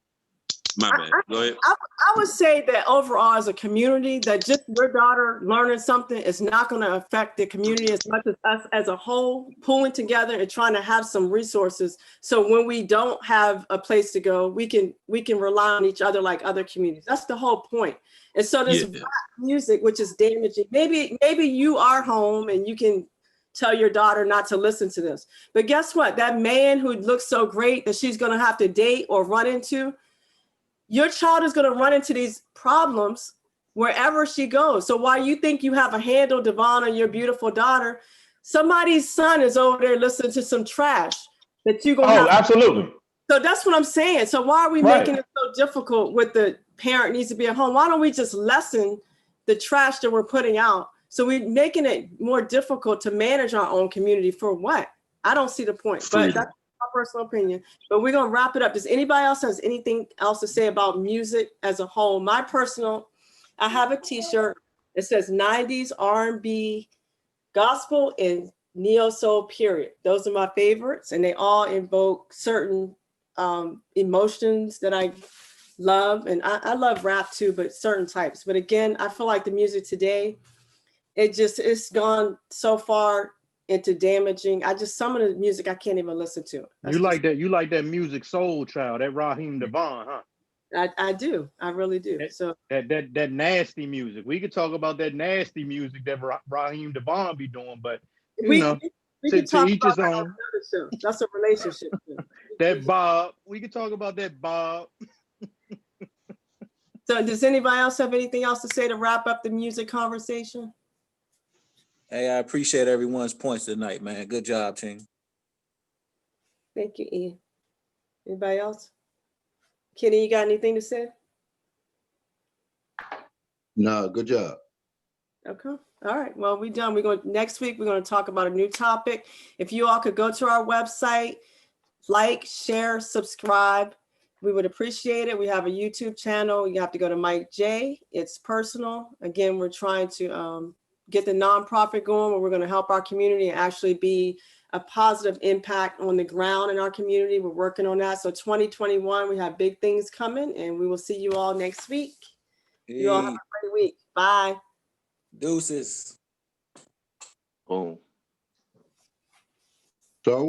A: My bad. Go ahead. I would say that overall as a community, that just your daughter learning something is not going to affect the community as much as us as a whole pulling together and trying to have some resources. So when we don't have a place to go, we can rely on each other like other communities. That's the whole point. And so this Black music, which is damaging, maybe you are home and you can tell your daughter not to listen to this. But guess what? That man who looks so great that she's going to have to date or run into, your child is going to run into these problems wherever she goes. So while you think you have a handle, Devon, on your beautiful daughter, somebody's son is over there listening to some trash that you're going to have.
C: Oh, absolutely.
A: So that's what I'm saying. So why are we
C: Right.
A: making it so difficult with the parent needs to be at home? Why don't we just lessen the trash that we're putting out? So we're making it more difficult to manage our own community for what? I don't see the point, but that's my personal opinion. But we're going to wrap it up. Does anybody else has anything else to say about music as a whole? I have a t-shirt. It says 90s R&B, gospel, and neo soul, period. Those are my favorites, and they all invoke certain emotions that I love. And I love rap too, but certain types. But again, I feel like the music today, it's gone so far into damaging. Some of the music I can't even listen to.
B: You like that music soul child, that Raheem Devon, huh?
A: I do. I really do. So
B: that nasty music. We could talk about that nasty music that Raheem Devon be doing, but we can
A: talk
B: each
A: about
B: his own.
A: That's a relationship.
B: That Bob. We can talk about that Bob.
A: So does anybody else have anything else to say to wrap up the music conversation?
D: Hey, I appreciate everyone's points tonight, man. Good job, team.
A: Thank you, Ian. Anybody else? Kenny, you got anything to say?
F: No, good job.
A: Okay. All right. Well, we're done. Next week, we're going to talk about a new topic. If you all could go to our website, like, share, subscribe, we would appreciate it. We have a YouTube channel. You have to go to Mike J. It's personal. Again, we're trying to get the nonprofit going where we're going to help our community and actually be a positive impact on the ground in our community. We're working on that. So 2021, we have big things coming, and we will see you all next week. You all have a great week. Bye.
D: Deuces.
G: Boom.